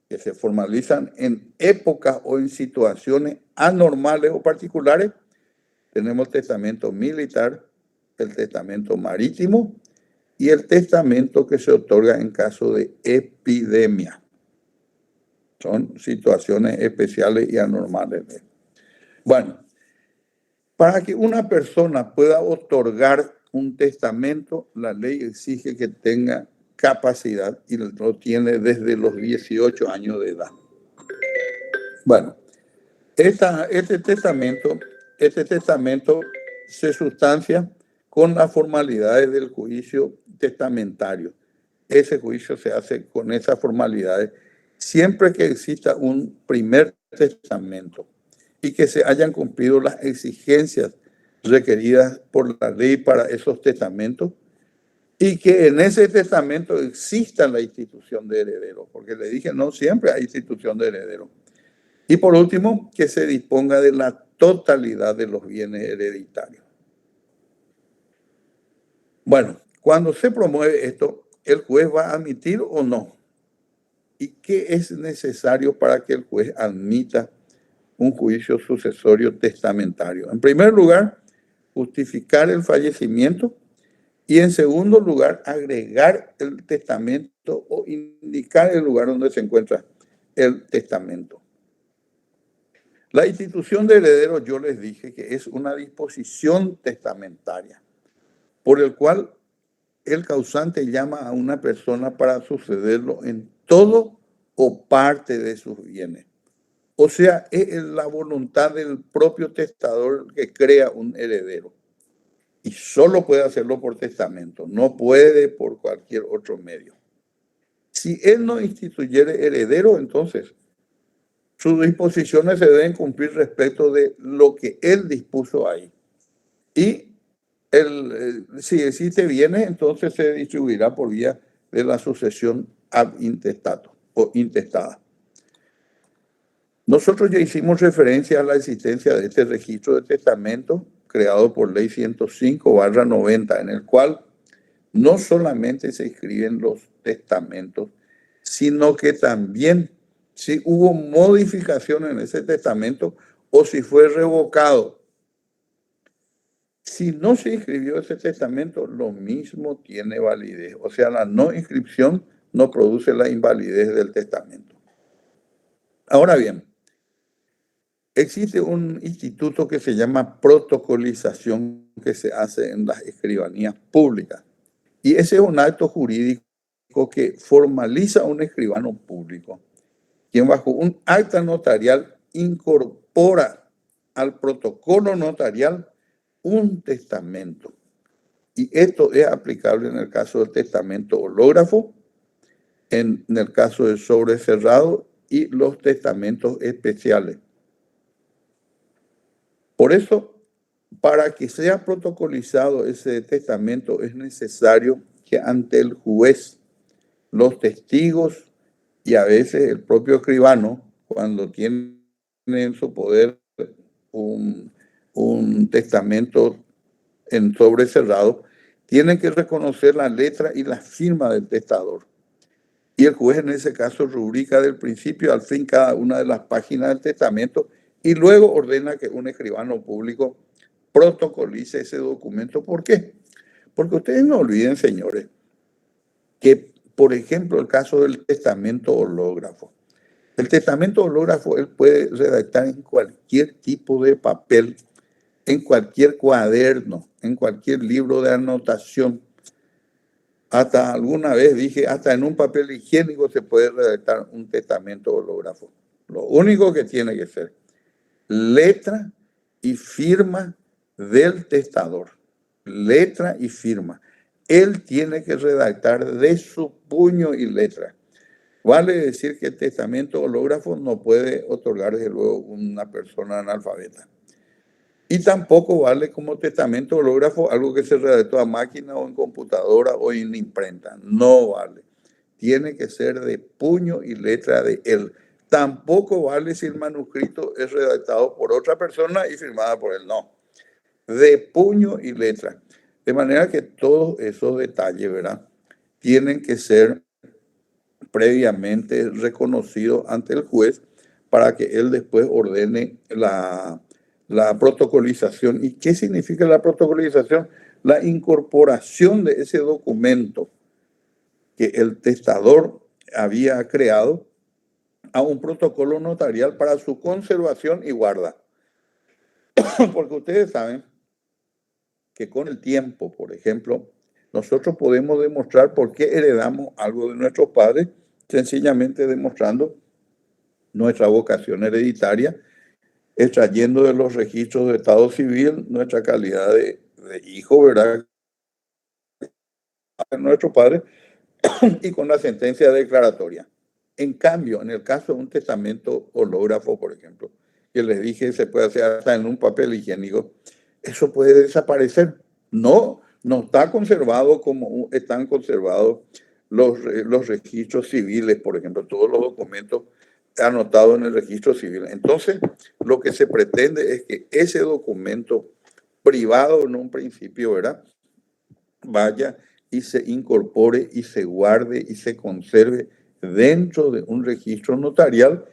que se formalizan en épocas o en situaciones anormales o particulares, tenemos el testamento militar, el testamento marítimo y el testamento que se otorga en caso de epidemia. Son situaciones especiales y anormales. Bueno, para que una persona pueda otorgar un testamento, la ley exige que tenga capacidad y lo tiene desde los 18 años de edad. Bueno, este testamento se sustancia con las formalidades del juicio testamentario. Ese juicio se hace con esas formalidades siempre que exista un primer testamento y que se hayan cumplido las exigencias requeridas por la ley para esos testamentos y que en ese testamento exista la institución de heredero, porque le dije, no siempre hay institución de heredero. Y por último, que se disponga de la totalidad de los bienes hereditarios. Bueno, cuando se promueve esto, ¿el juez va a admitir o no? ¿Y qué es necesario para que el juez admita un juicio sucesorio testamentario? En primer lugar, justificar el fallecimiento y en segundo lugar, agregar el testamento o indicar el lugar donde se encuentra el testamento. La institución de herederos, yo les dije que es una disposición testamentaria por el cual el causante llama a una persona para sucederlo en todo o parte de sus bienes. O sea, es la voluntad del propio testador que crea un heredero. Y solo puede hacerlo por testamento, no puede por cualquier otro medio. Si él no instituyere heredero, entonces sus disposiciones se deben cumplir respecto de lo que él dispuso ahí. Y si existe bienes, entonces se distribuirá por vía de la sucesión ad intestato o intestada. Nosotros ya hicimos referencia a la existencia de este registro de testamento creado por Ley 105/90, en el cual no solamente se inscriben los testamentos, sino que también si hubo modificación en ese testamento o si fue revocado. Si no se inscribió ese testamento, lo mismo tiene validez. O sea, la no inscripción no produce la invalidez del testamento. Ahora bien, existe un instituto que se llama protocolización que se hace en las escribanías públicas. Y ese es un acto jurídico que formaliza un escribano público, quien bajo un acta notarial incorpora al protocolo notarial un testamento. Y esto es aplicable en el caso del testamento hológrafo, en el caso del sobrecerrado y los testamentos especiales. Por eso, para que sea protocolizado ese testamento, es necesario que ante el juez, los testigos y a veces el propio escribano, cuando tiene en su poder un testamento en sobrecerrado, tienen que reconocer la letra y la firma del testador. Y el juez en ese caso rubrica del principio al fin cada una de las páginas del testamento y luego ordena que un escribano público protocolice ese documento. ¿Por qué? Porque ustedes no olviden, señores, que, por ejemplo, el caso del testamento hológrafo. El testamento hológrafo él puede redactar en cualquier tipo de papel, en cualquier cuaderno, en cualquier libro de anotación. Hasta alguna vez dije, hasta en un papel higiénico se puede redactar un testamento hológrafo. Lo único que tiene que ser letra y firma del testador. Letra y firma. Él tiene que redactar de su puño y letra. Vale decir que el testamento hológrafo no puede otorgar, desde luego, una persona analfabeta. Y tampoco vale como testamento hológrafo algo que se redactó a máquina o en computadora o en imprenta. No vale. Tiene que ser de puño y letra de él. Tampoco vale si el manuscrito es redactado por otra persona y firmada por él. No. De puño y letra. De manera que todos esos detalles, ¿verdad?, tienen que ser previamente reconocidos ante el juez para que él después ordene la protocolización. ¿Y qué significa la protocolización? La incorporación de ese documento que el testador había creado a un protocolo notarial para su conservación y guarda. Porque ustedes saben que con el tiempo, por ejemplo, nosotros podemos demostrar por qué heredamos algo de nuestros padres, sencillamente demostrando nuestra vocación hereditaria, extrayendo de los registros de Estado civil nuestra calidad de hijo, ¿verdad?, de nuestros padres, y con la sentencia declaratoria. En cambio, en el caso de un testamento hológrafo, por ejemplo, que les dije se puede hacer hasta en un papel higiénico, eso puede desaparecer. No está conservado como están conservados los registros civiles, por ejemplo, todos los documentos anotados en el registro civil. Entonces, lo que se pretende es que ese documento privado en un principio, ¿verdad?, vaya y se incorpore y se guarde y se conserve dentro de un registro notarial,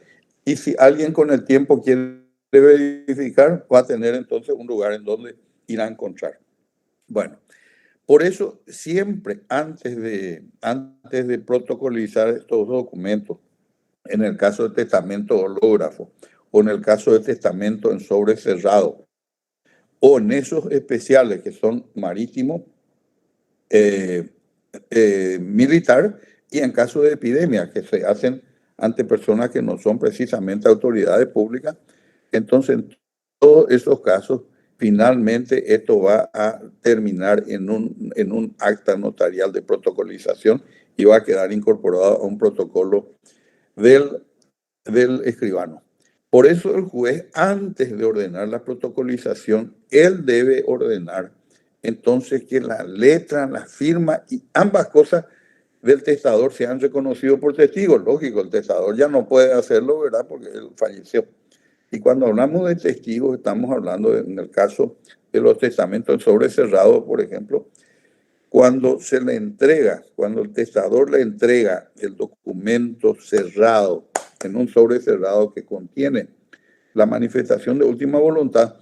y si alguien con el tiempo quiere verificar, va a tener entonces un lugar en donde ir a encontrar. Bueno, por eso siempre antes de protocolizar estos documentos, en el caso del testamento hológrafo o en el caso del testamento en sobre cerrado o en esos especiales que son marítimos, militar, y en caso de epidemia que se hacen ante personas que no son precisamente autoridades públicas, entonces en todos esos casos finalmente esto va a terminar en un acta notarial de protocolización y va a quedar incorporado a un protocolo del escribano. Por eso el juez, antes de ordenar la protocolización, él debe ordenar entonces que la letra, la firma y ambas cosas del testador sean reconocidos por testigos. Lógico, el testador ya no puede hacerlo, ¿verdad?, porque él falleció. Y cuando hablamos de testigos, estamos hablando en el caso de los testamentos sobre cerrado, por ejemplo, cuando el testador le entrega el documento cerrado en un sobre cerrado que contiene la manifestación de última voluntad,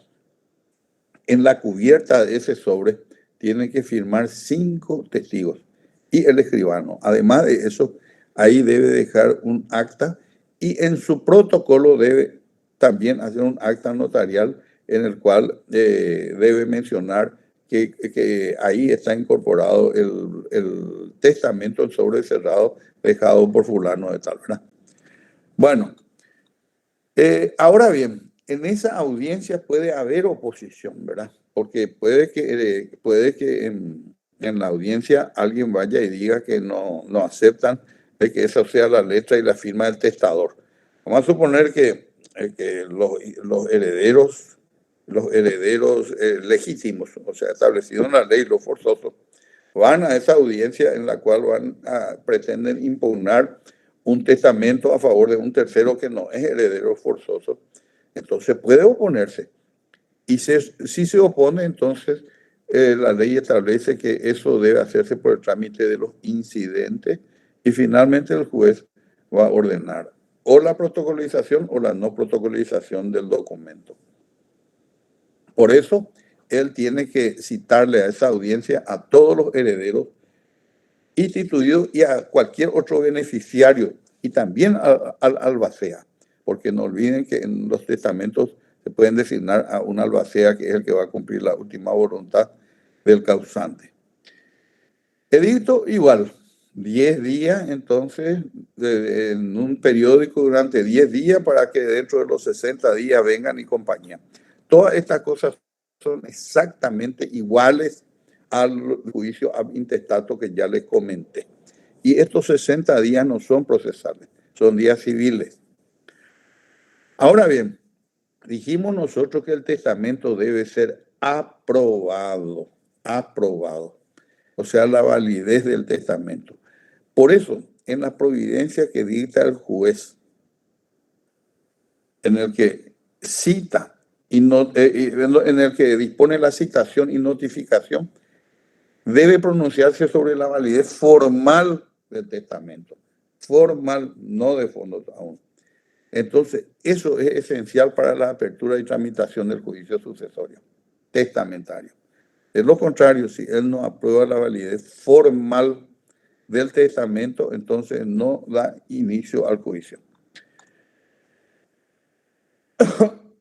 en la cubierta de ese sobre tienen que firmar 5 testigos y el escribano. Además de eso, ahí debe dejar un acta y en su protocolo debe también hacer un acta notarial en el cual debe mencionar que ahí está incorporado el testamento, el sobre cerrado dejado por fulano de tal, ¿verdad? Bueno, ahora bien, en esa audiencia puede haber oposición, ¿verdad? Porque puede que en la audiencia alguien vaya y diga que no aceptan de que esa sea la letra y la firma del testador. Vamos a suponer que los herederos legítimos, o sea, establecidos en la ley, los forzosos, van a esa audiencia en la cual pretenden impugnar un testamento a favor de un tercero que no es heredero forzoso. Entonces puede oponerse. Y si se opone, entonces la ley establece que eso debe hacerse por el trámite de los incidentes y finalmente el juez va a ordenar o la protocolización o la no protocolización del documento. Por eso, él tiene que citarle a esa audiencia a todos los herederos instituidos y a cualquier otro beneficiario y también al albacea, porque no olviden que en los testamentos se pueden designar a un albacea que es el que va a cumplir la última voluntad del causante. Edicto igual, 10 días, entonces, en un periódico durante 10 días para que dentro de los 60 días vengan y compañía. Todas estas cosas son exactamente iguales al juicio ab intestato que ya les comenté. Y estos 60 días no son procesales, son días civiles. Ahora bien, dijimos nosotros que el testamento debe ser aprobado, o sea, la validez del testamento. Por eso, en la providencia que dicta el juez, en el que cita, en el que dispone la citación y notificación, debe pronunciarse sobre la validez formal del testamento. Formal, no de fondo aún. Entonces, eso es esencial para la apertura y tramitación del juicio sucesorio testamentario. De lo contrario, si él no aprueba la validez formal del testamento, entonces no da inicio al juicio.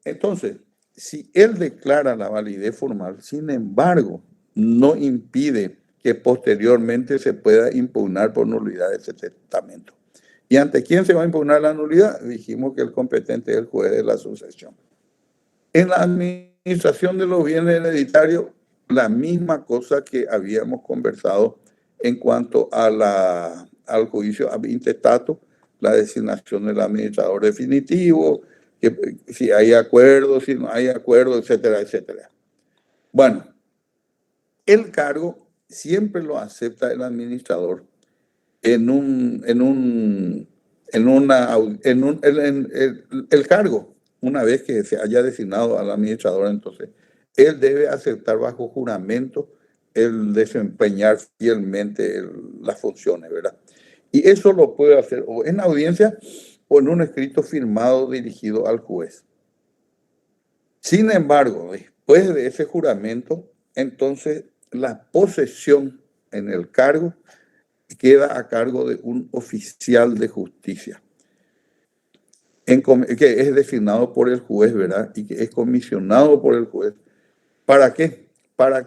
Entonces, si él declara la validez formal, sin embargo, no impide que posteriormente se pueda impugnar por nulidad ese testamento. ¿Y ante quién se va a impugnar la nulidad? Dijimos que el competente es el juez de la sucesión. En la administración de los bienes hereditarios, la misma cosa que habíamos conversado en cuanto a al juicio ab intestato, la designación del administrador definitivo, que, si hay acuerdo, si no hay acuerdo, etcétera, etcétera. Bueno, el cargo siempre lo acepta el administrador el cargo, una vez que se haya designado al administrador, entonces él debe aceptar bajo juramento el desempeñar fielmente las funciones, ¿verdad? Y eso lo puede hacer o en audiencia o en un escrito firmado dirigido al juez. Sin embargo, después de ese juramento, entonces la posesión en el cargo queda a cargo de un oficial de justicia, que es designado por el juez, ¿verdad? Y que es comisionado por el juez. ¿Para qué? Para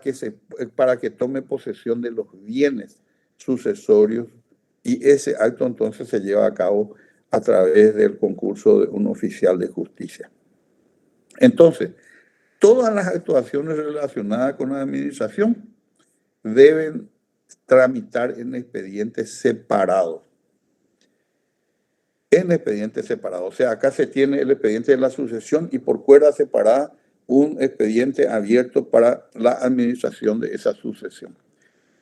que tome posesión de los bienes sucesorios, y ese acto entonces se lleva a cabo a través del concurso de un oficial de justicia. Entonces, todas las actuaciones relacionadas con la administración deben tramitar en expedientes separados. En expedientes separados. O sea, acá se tiene el expediente de la sucesión y por cuerda separada un expediente abierto para la administración de esa sucesión.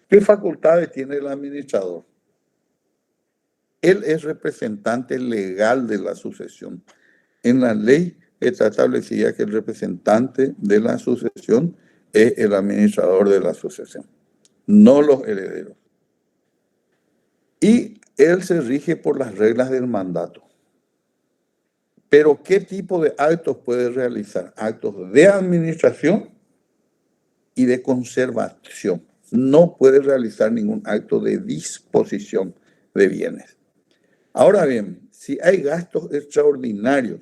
¿Qué facultades tiene el administrador? Él es representante legal de la sucesión. En la ley está establecida que el representante de la sucesión es el administrador de la sucesión, no los herederos. Y él se rige por las reglas del mandato. Pero ¿qué tipo de actos puede realizar? Actos de administración y de conservación. No puede realizar ningún acto de disposición de bienes. Ahora bien, si hay gastos extraordinarios,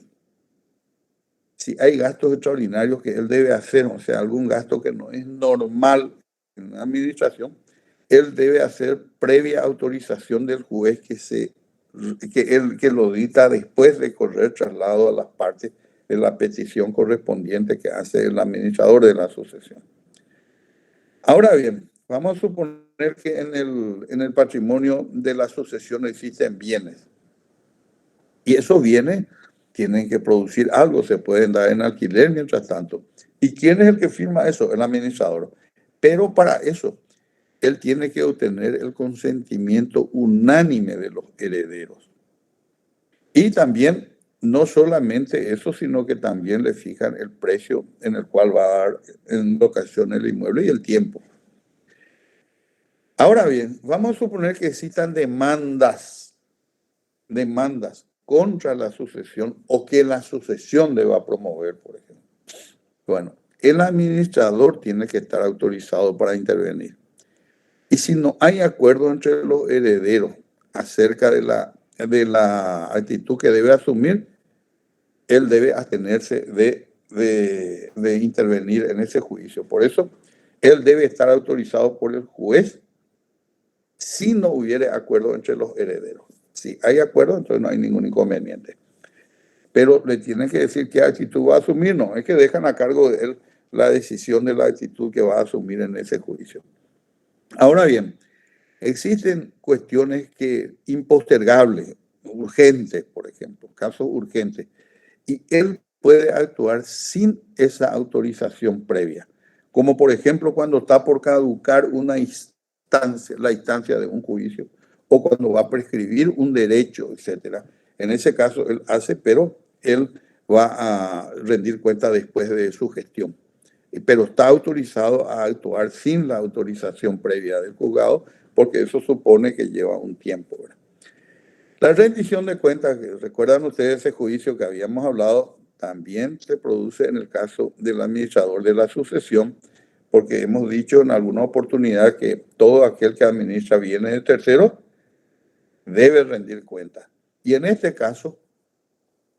que él debe hacer, o sea, algún gasto que no es normal en la administración, él debe hacer previa autorización del juez que lo dicta después de correr traslado a las partes de la petición correspondiente que hace el administrador de la sucesión. Ahora bien, vamos a suponer que en el patrimonio de la sucesión existen bienes. Y esos bienes tienen que producir algo, se pueden dar en alquiler mientras tanto. ¿Y quién es el que firma eso? El administrador. Pero para eso, él tiene que obtener el consentimiento unánime de los herederos. Y también, no solamente eso, sino que también le fijan el precio en el cual va a dar en locación el inmueble y el tiempo. Ahora bien, vamos a suponer que existan demandas contra la sucesión o que la sucesión deba promover, por ejemplo. Bueno, el administrador tiene que estar autorizado para intervenir. Y si no hay acuerdo entre los herederos acerca de la actitud que debe asumir, él debe abstenerse de intervenir en ese juicio. Por eso, él debe estar autorizado por el juez si no hubiera acuerdo entre los herederos. Si hay acuerdo, entonces no hay ningún inconveniente. Pero le tienen que decir qué actitud va a asumir, no es que dejan a cargo de él la decisión de la actitud que va a asumir en ese juicio. Ahora bien, existen cuestiones que impostergables, urgentes, por ejemplo, casos urgentes, y él puede actuar sin esa autorización previa, como por ejemplo cuando está por caducar una instancia, la instancia de un juicio, o cuando va a prescribir un derecho, etcétera. En ese caso él hace, pero él va a rendir cuenta después de su gestión. Pero está autorizado a actuar sin la autorización previa del juzgado, porque eso supone que lleva un tiempo, ¿verdad? La rendición de cuentas, recuerdan ustedes ese juicio que habíamos hablado, también se produce en el caso del administrador de la sucesión, porque hemos dicho en alguna oportunidad que todo aquel que administra bienes de terceros debe rendir cuentas. Y en este caso,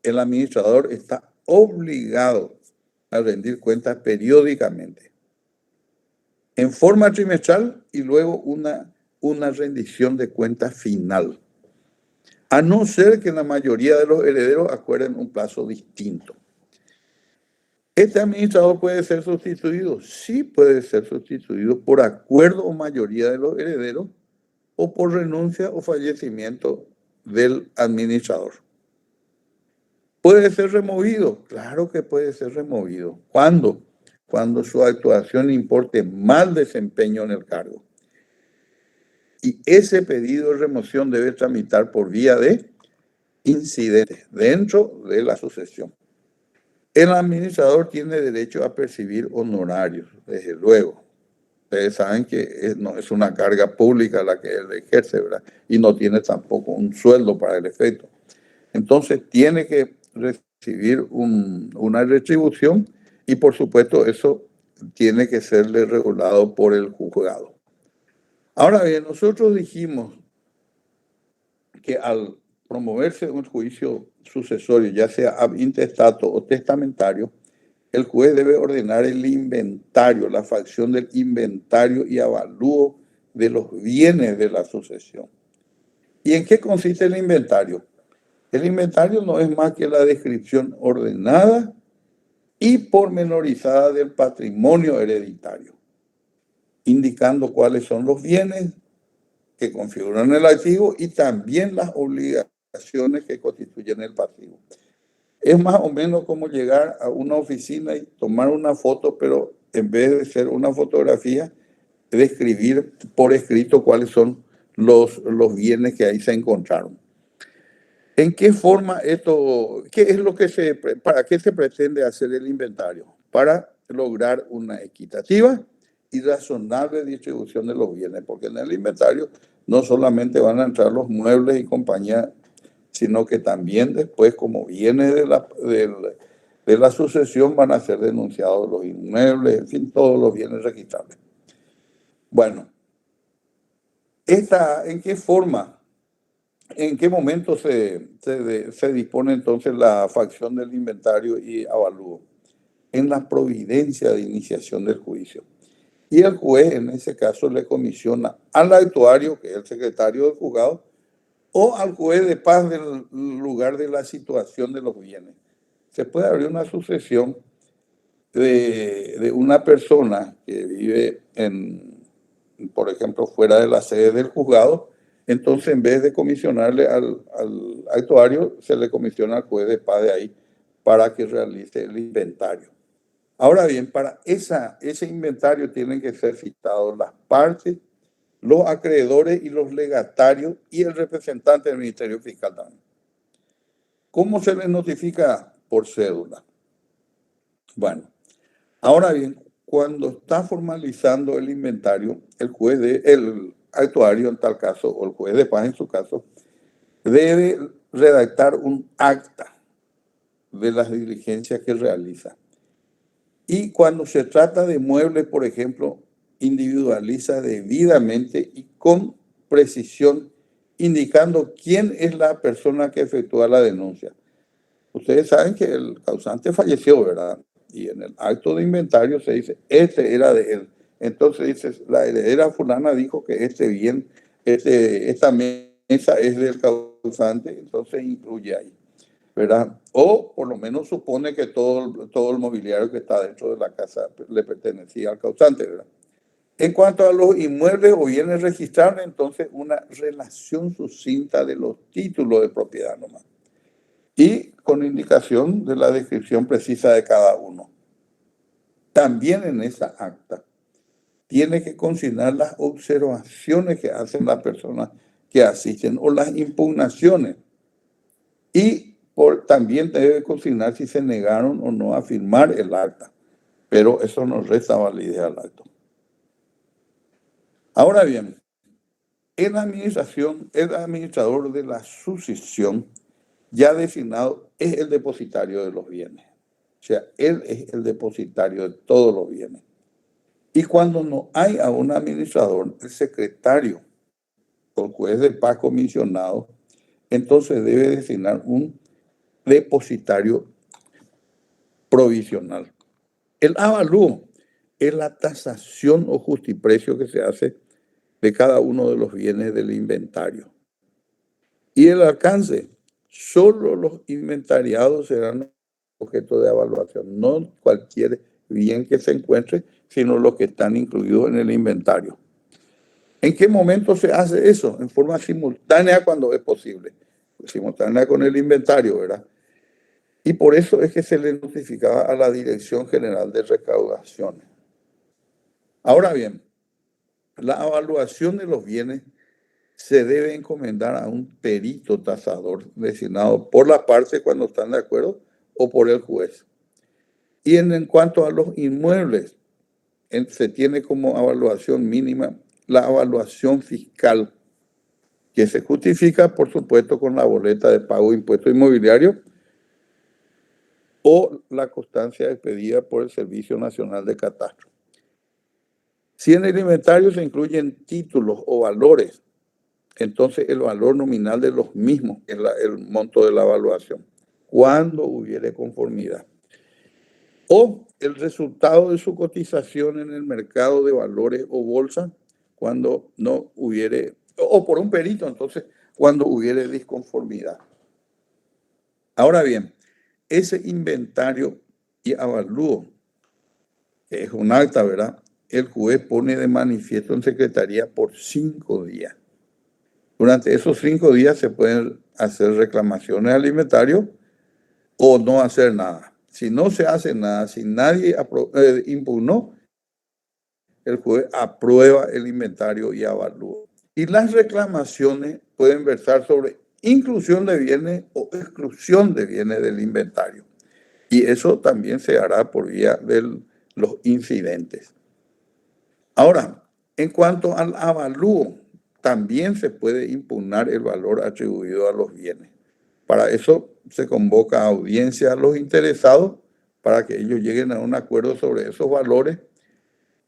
el administrador está obligado a rendir cuentas periódicamente, en forma trimestral y luego una rendición de cuentas final, a no ser que la mayoría de los herederos acuerden un plazo distinto. ¿Este administrador puede ser sustituido? Sí, puede ser sustituido por acuerdo o mayoría de los herederos o por renuncia o fallecimiento del administrador. ¿Puede ser removido? Claro que puede ser removido. ¿Cuándo? Cuando su actuación importe mal desempeño en el cargo. Y ese pedido de remoción debe tramitar por vía de incidentes dentro de la sucesión. El administrador tiene derecho a percibir honorarios, desde luego. Ustedes saben que no es una carga pública la que él ejerce, ¿verdad? Y no tiene tampoco un sueldo para el efecto. Entonces tiene que recibir una retribución y por supuesto eso tiene que serle regulado por el juzgado. Ahora bien, nosotros dijimos que al promoverse un juicio sucesorio, ya sea ab intestato o testamentario, el juez debe ordenar el inventario, la facción del inventario y avalúo de los bienes de la sucesión. ¿Y en qué consiste el inventario? El inventario no es más que la descripción ordenada y pormenorizada del patrimonio hereditario, indicando cuáles son los bienes que configuran el activo y también las obligaciones que constituyen el pasivo. Es más o menos como llegar a una oficina y tomar una foto, pero en vez de ser una fotografía, describir por escrito cuáles son los bienes que ahí se encontraron. ¿En qué forma esto, qué es lo que para qué se pretende hacer el inventario? Para lograr una equitativa y razonable distribución de los bienes, porque en el inventario no solamente van a entrar los muebles y compañía, sino que también después, como bienes de la sucesión, van a ser denunciados los inmuebles, en fin, todos los bienes registrables. Bueno, ¿en qué forma? ¿En qué momento se dispone entonces la facción del inventario y avalúo? En la providencia de iniciación del juicio. Y el juez en ese caso le comisiona al actuario, que es el secretario del juzgado, o al juez de paz del lugar de la situación de los bienes. Se puede abrir una sucesión de una persona que vive por ejemplo, fuera de la sede del juzgado. Entonces, en vez de comisionarle al actuario, se le comisiona al juez de paz de ahí para que realice el inventario. Ahora bien, para ese inventario tienen que ser citados las partes, los acreedores y los legatarios y el representante del Ministerio Fiscal también. ¿Cómo se les notifica? Por cédula. Bueno, ahora bien, cuando está formalizando el inventario, el actuario en tal caso, o el juez de paz en su caso, debe redactar un acta de las diligencias que realiza. Y cuando se trata de muebles, por ejemplo, individualiza debidamente y con precisión, indicando quién es la persona que efectúa la denuncia. Ustedes saben que el causante falleció, ¿verdad? Y en el acto de inventario se dice, este era de él. Entonces dice, la heredera fulana dijo que este bien esta mesa es del causante, entonces incluye ahí, ¿verdad? O por lo menos supone que todo el mobiliario que está dentro de la casa le pertenecía al causante, ¿verdad? En cuanto a los inmuebles o bienes registrables, entonces una relación sucinta de los títulos de propiedad nomás. Y con indicación de la descripción precisa de cada uno. También en esa acta tiene que consignar las observaciones que hacen las personas que asisten o las impugnaciones. Y también debe consignar si se negaron o no a firmar el acta. Pero eso no resta validez al acto. Ahora bien, el administrador de la sucesión ya designado es el depositario de los bienes. O sea, él es el depositario de todos los bienes. Y cuando no hay a un administrador, el secretario o juez de paz comisionado, entonces debe designar un depositario provisional. El avalúo es la tasación o justiprecio que se hace de cada uno de los bienes del inventario. Y el alcance, solo los inventariados serán objeto de evaluación, no cualquier bien que se encuentre, sino los que están incluidos en el inventario. ¿En qué momento se hace eso? En forma simultánea cuando es posible. Simultánea con el inventario, ¿verdad? Y por eso es que se le notificaba a la Dirección General de Recaudaciones. Ahora bien, la evaluación de los bienes se debe encomendar a un perito tasador designado por la parte cuando están de acuerdo o por el juez. Y en cuanto a los inmuebles, se tiene como evaluación mínima la evaluación fiscal, que se justifica, por supuesto, con la boleta de pago de impuesto inmobiliario o la constancia expedida por el Servicio Nacional de Catastro. Si en el inventario se incluyen títulos o valores, entonces el valor nominal de los mismos es el monto de la evaluación, cuando hubiere conformidad. O el resultado de su cotización en el mercado de valores o bolsa, cuando no hubiere, o por un perito, entonces, cuando hubiere disconformidad. Ahora bien, ese inventario y avalúo, que es un acta, ¿verdad? El juez pone de manifiesto en secretaría por 5 días. Durante esos 5 días se pueden hacer reclamaciones al inventario o no hacer nada. Si no se hace nada, si nadie impugnó, el juez aprueba el inventario y avalúa. Y las reclamaciones pueden versar sobre inclusión de bienes o exclusión de bienes del inventario. Y eso también se hará por vía de los incidentes. Ahora, en cuanto al avalúo, también se puede impugnar el valor atribuido a los bienes. Para eso se convoca a audiencia a los interesados para que ellos lleguen a un acuerdo sobre esos valores.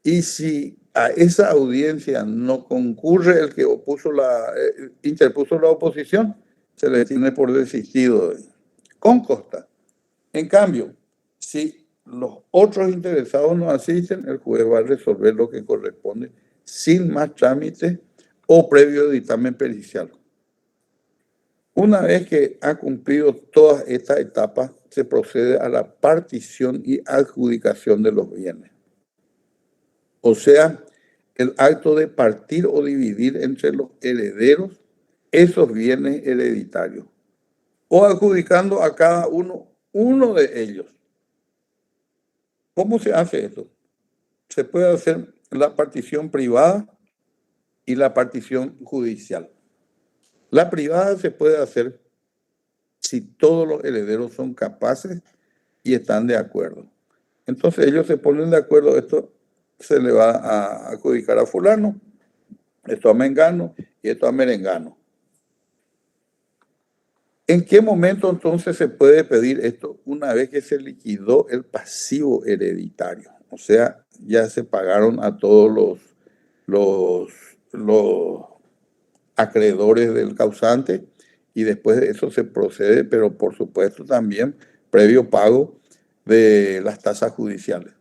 Y si a esa audiencia no concurre el que interpuso la oposición, se le tiene por desistido con costa. En cambio, si los otros interesados no asisten, el juez va a resolver lo que corresponde sin más trámite o previo dictamen pericial. Una vez que ha cumplido todas estas etapas, se procede a la partición y adjudicación de los bienes. O sea, el acto de partir o dividir entre los herederos esos bienes hereditarios o adjudicando a cada uno de ellos. ¿Cómo se hace esto? Se puede hacer la partición privada y la partición judicial. La privada se puede hacer si todos los herederos son capaces y están de acuerdo. Entonces ellos se ponen de acuerdo, esto se le va a adjudicar a fulano, esto a mengano y esto a merengano. ¿En qué momento entonces se puede pedir esto? Una vez que se liquidó el pasivo hereditario. O sea, ya se pagaron a todos los acreedores del causante y después de eso se procede, pero por supuesto también previo pago de las tasas judiciales.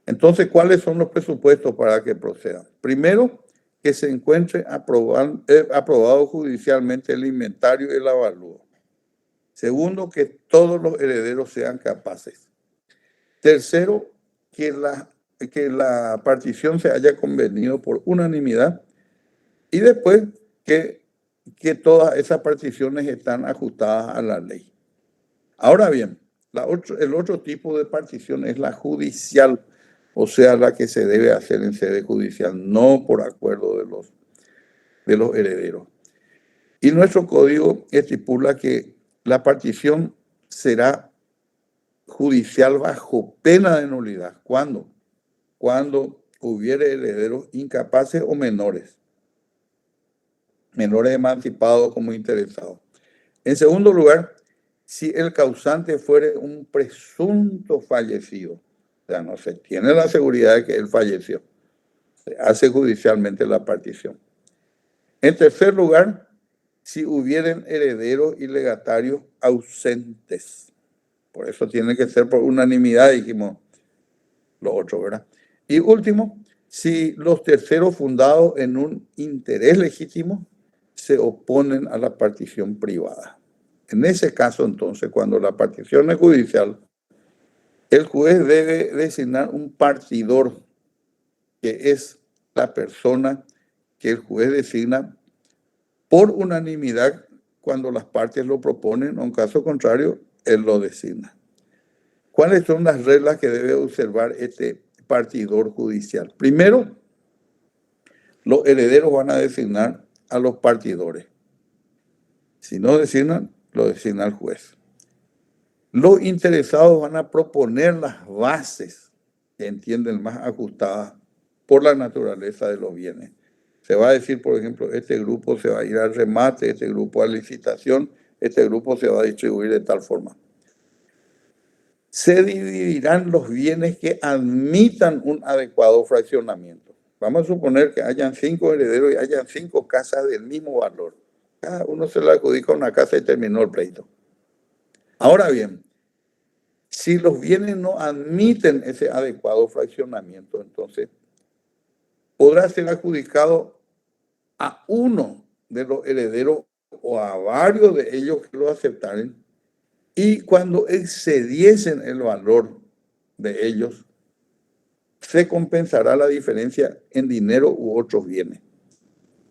Entonces, ¿cuáles son los presupuestos para que procedan? Primero, que se encuentre aprobado judicialmente el inventario y el avalúo. Segundo, que todos los herederos sean capaces. Tercero, que la partición se haya convenido por unanimidad. Y después, que todas esas particiones están ajustadas a la ley. Ahora bien, el otro tipo de partición es la judicial, o sea, la que se debe hacer en sede judicial, no por acuerdo de los herederos. Y nuestro código estipula que la partición será judicial bajo pena de nulidad. ¿Cuándo? Cuando hubiere herederos incapaces o menores emancipados como interesados. En segundo lugar, si el causante fuere un presunto fallecido, o sea, no se tiene la seguridad de que él falleció, se hace judicialmente la partición. En tercer lugar, si hubieren herederos y legatarios ausentes. Por eso tiene que ser por unanimidad, dijimos lo otro, ¿verdad? Y último, si los terceros fundados en un interés legítimo se oponen a la partición privada. En ese caso, entonces, cuando la partición es judicial, el juez debe designar un partidor, que es la persona que el juez designa por unanimidad cuando las partes lo proponen, o en caso contrario, él lo designa. ¿Cuáles son las reglas que debe observar este partidor judicial? Primero, los herederos van a designar a los partidores. Si no designan, lo designa el juez. Los interesados van a proponer las bases que entienden más ajustadas por la naturaleza de los bienes. Se va a decir, por ejemplo, este grupo se va a ir al remate, este grupo a licitación, este grupo se va a distribuir de tal forma. Se dividirán los bienes que admitan un adecuado fraccionamiento. Vamos a suponer que hayan 5 herederos y hayan 5 casas del mismo valor. Cada uno se le adjudica una casa y terminó el pleito. Ahora bien, si los bienes no admiten ese adecuado fraccionamiento, entonces podrá ser adjudicado a uno de los herederos o a varios de ellos que lo aceptaren, y cuando excediesen el valor de ellos, se compensará la diferencia en dinero u otros bienes.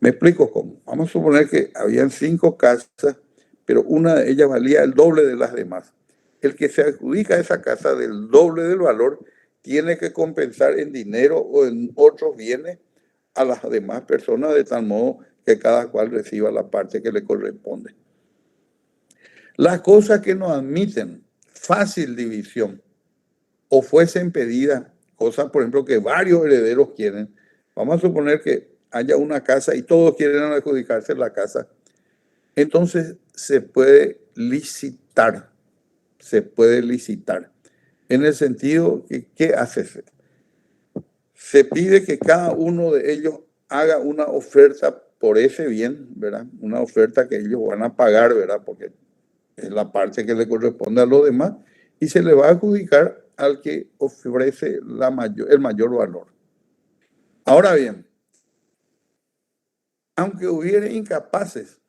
Me explico cómo. Vamos a suponer que habían 5 casas, pero una de ellas valía el doble de las demás. El que se adjudica a esa casa del doble del valor tiene que compensar en dinero o en otros bienes a las demás personas, de tal modo que cada cual reciba la parte que le corresponde. Las cosas que no admiten fácil división o fuesen pedidas, cosas por ejemplo que varios herederos quieren, vamos a suponer que haya una casa y todos quieren adjudicarse la casa, entonces se puede licitar. En el sentido que, ¿qué hace? Se pide que cada uno de ellos haga una oferta por ese bien, ¿verdad? Una oferta que ellos van a pagar, ¿verdad? Porque es la parte que le corresponde a los demás, y se le va a adjudicar al que ofrece el mayor valor. Ahora bien, aunque hubiere incapaces,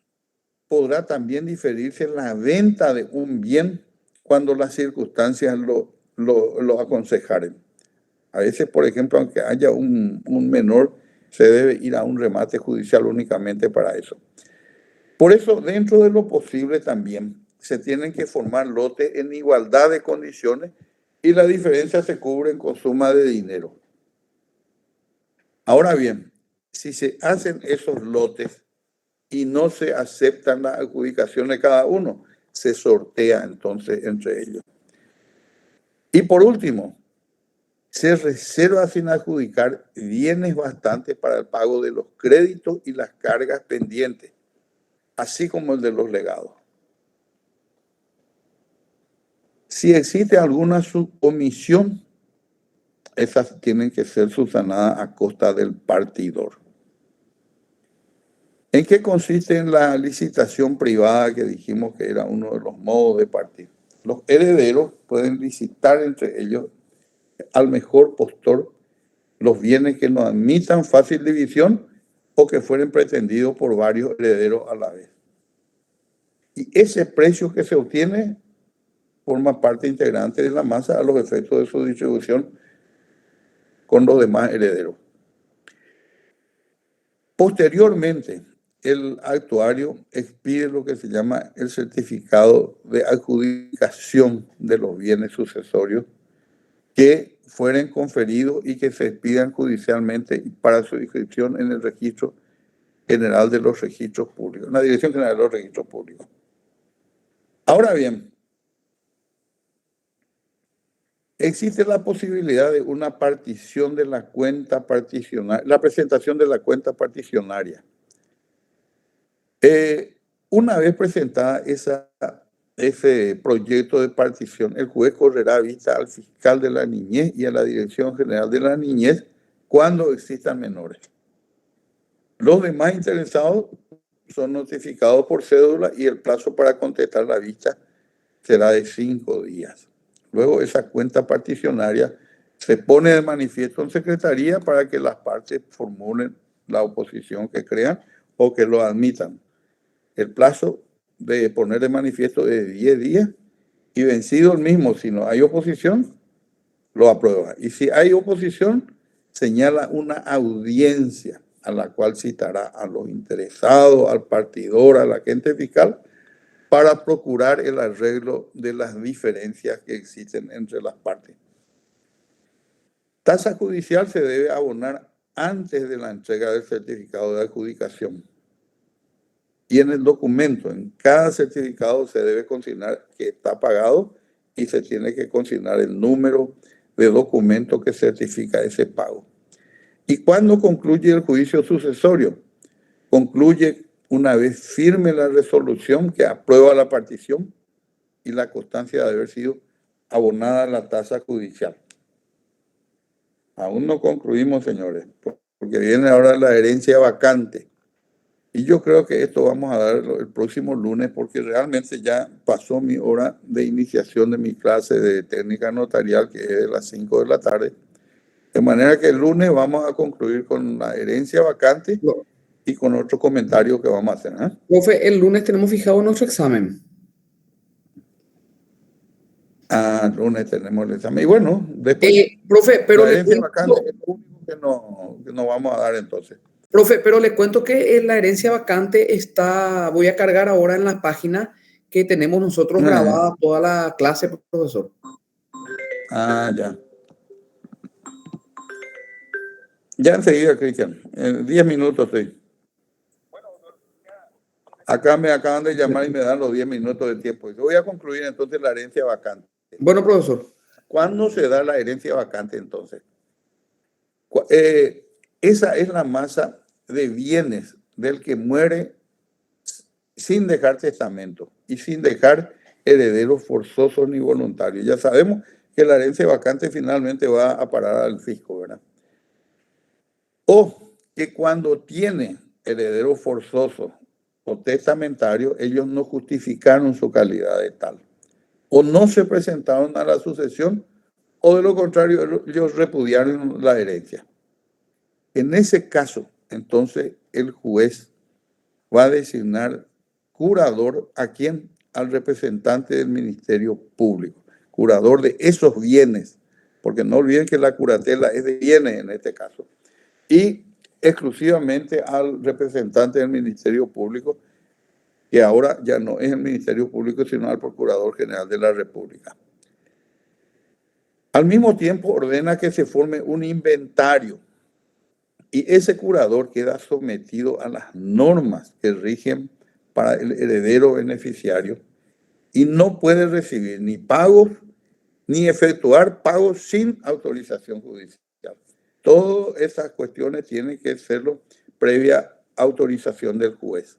podrá también diferirse la venta de un bien cuando las circunstancias lo aconsejaren. A veces, por ejemplo, aunque haya un menor, se debe ir a un remate judicial únicamente para eso. Por eso, dentro de lo posible también, se tienen que formar lotes en igualdad de condiciones y la diferencia se cubre con suma de dinero. Ahora bien, si se hacen esos lotes y no se aceptan las adjudicaciones de cada uno, se sortea entonces entre ellos. Y por último, se reserva sin adjudicar bienes bastantes para el pago de los créditos y las cargas pendientes, así como el de los legados. Si existe alguna omisión, esas tienen que ser subsanadas a costa del partidor. ¿En qué consiste en la licitación privada que dijimos que era uno de los modos de partir? Los herederos pueden licitar entre ellos al mejor postor los bienes que no admitan fácil división o que fueren pretendidos por varios herederos a la vez. Y ese precio que se obtiene forma parte integrante de la masa a los efectos de su distribución con los demás herederos. Posteriormente, el actuario expide lo que se llama el certificado de adjudicación de los bienes sucesorios que fueren conferidos y que se expidan judicialmente para su inscripción en el Registro General de los Registros Públicos, en la Dirección General de los Registros Públicos. Ahora bien, existe la posibilidad de una partición de la cuenta particionaria, la presentación de la cuenta particionaria. Una vez presentada ese proyecto de partición, el juez correrá vista al fiscal de la niñez y a la Dirección General de la Niñez cuando existan menores. Los demás interesados son notificados por cédula y el plazo para contestar la vista será de 5 días. Luego esa cuenta particionaria se pone de manifiesto en secretaría para que las partes formulen la oposición que crean o que lo admitan. El plazo de poner de manifiesto es de 10 días y vencido el mismo, si no hay oposición, lo aprueba. Y si hay oposición, señala una audiencia a la cual citará a los interesados, al partidor, al agente fiscal, para procurar el arreglo de las diferencias que existen entre las partes. Tasa judicial se debe abonar antes de la entrega del certificado de adjudicación. Y en el documento, en cada certificado se debe consignar que está pagado y se tiene que consignar el número de documento que certifica ese pago. ¿Y cuándo concluye el juicio sucesorio? Concluye una vez firme la resolución que aprueba la partición y la constancia de haber sido abonada la tasa judicial. Aún no concluimos, señores, porque viene ahora la herencia vacante. Y yo creo que esto vamos a dar el próximo lunes porque realmente ya pasó mi hora de iniciación de mi clase de técnica notarial, que es de las 5 de la tarde. De manera que el lunes vamos a concluir con la herencia vacante y con otro comentario que vamos a hacer. Profe, el lunes tenemos fijado nuestro examen. El lunes tenemos el examen. Y bueno, después profe, pero la herencia vacante es lo único que no vamos a dar entonces. Profe, pero le cuento que la herencia vacante voy a cargar ahora en la página que tenemos nosotros grabada toda la clase, profesor. Ya. Ya enseguida, Cristian. En 10 minutos estoy. Acá me acaban de llamar y me dan los 10 minutos de tiempo. Yo voy a concluir entonces la herencia vacante. Bueno, profesor. ¿Cuándo se da la herencia vacante entonces? Esa es la masa de bienes del que muere sin dejar testamento y sin dejar herederos forzosos ni voluntarios. Ya sabemos que la herencia vacante finalmente va a parar al fisco, ¿verdad? O que cuando tiene herederos forzosos o testamentarios, ellos no justificaron su calidad de tal, o no se presentaron a la sucesión, o de lo contrario, ellos repudiaron la herencia. En ese caso, entonces, el juez va a designar curador ¿a quién? Al representante del Ministerio Público, curador de esos bienes, porque no olviden que la curatela es de bienes en este caso, y exclusivamente al representante del Ministerio Público, que ahora ya no es el Ministerio Público, sino al Procurador General de la República. Al mismo tiempo ordena que se forme un inventario y ese curador queda sometido a las normas que rigen para el heredero beneficiario y no puede recibir ni pagos ni efectuar pagos sin autorización judicial. Todas esas cuestiones tienen que serlo previa autorización del juez.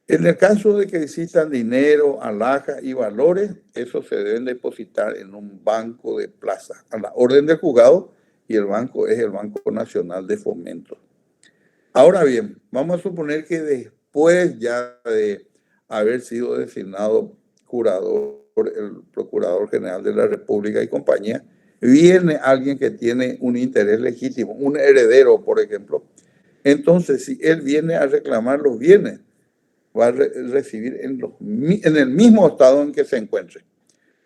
En el caso de que existan dinero, alhajas y valores, eso se deben depositar en un banco de plaza, a la orden del juzgado, y el banco es el Banco Nacional de Fomento. Ahora bien, vamos a suponer que después ya de haber sido designado curador, el Procurador General de la República y compañía, viene alguien que tiene un interés legítimo, un heredero, por ejemplo, Entonces, si él viene a reclamar los bienes, va a recibir en el mismo estado en que se encuentre.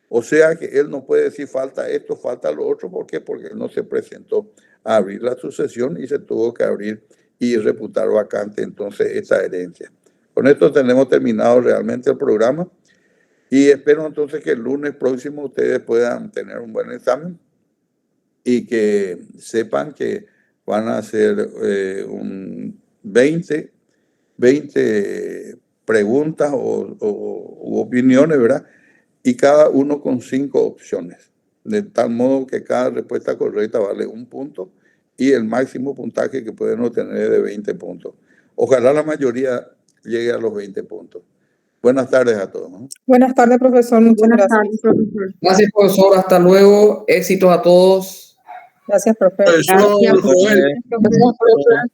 O sea que él no puede decir falta esto, falta lo otro. ¿Por qué? Porque él no se presentó a abrir la sucesión y se tuvo que abrir y reputar vacante entonces esa herencia. Con esto tenemos terminado realmente el programa y espero entonces que el lunes próximo ustedes puedan tener un buen examen y que sepan que van a hacer 20 preguntas u opiniones, ¿verdad? Y cada uno con 5 opciones, de tal modo que cada respuesta correcta vale 1 punto y el máximo puntaje que pueden obtener es de 20 puntos. Ojalá la mayoría llegue a los 20 puntos. Buenas tardes a todos, ¿no? Buenas tardes, profesor. Muchas gracias. Tardes, profesor. Gracias, profesor. Hasta luego. Éxitos a todos. Gracias, profe. Gracias, Profesor. profesor.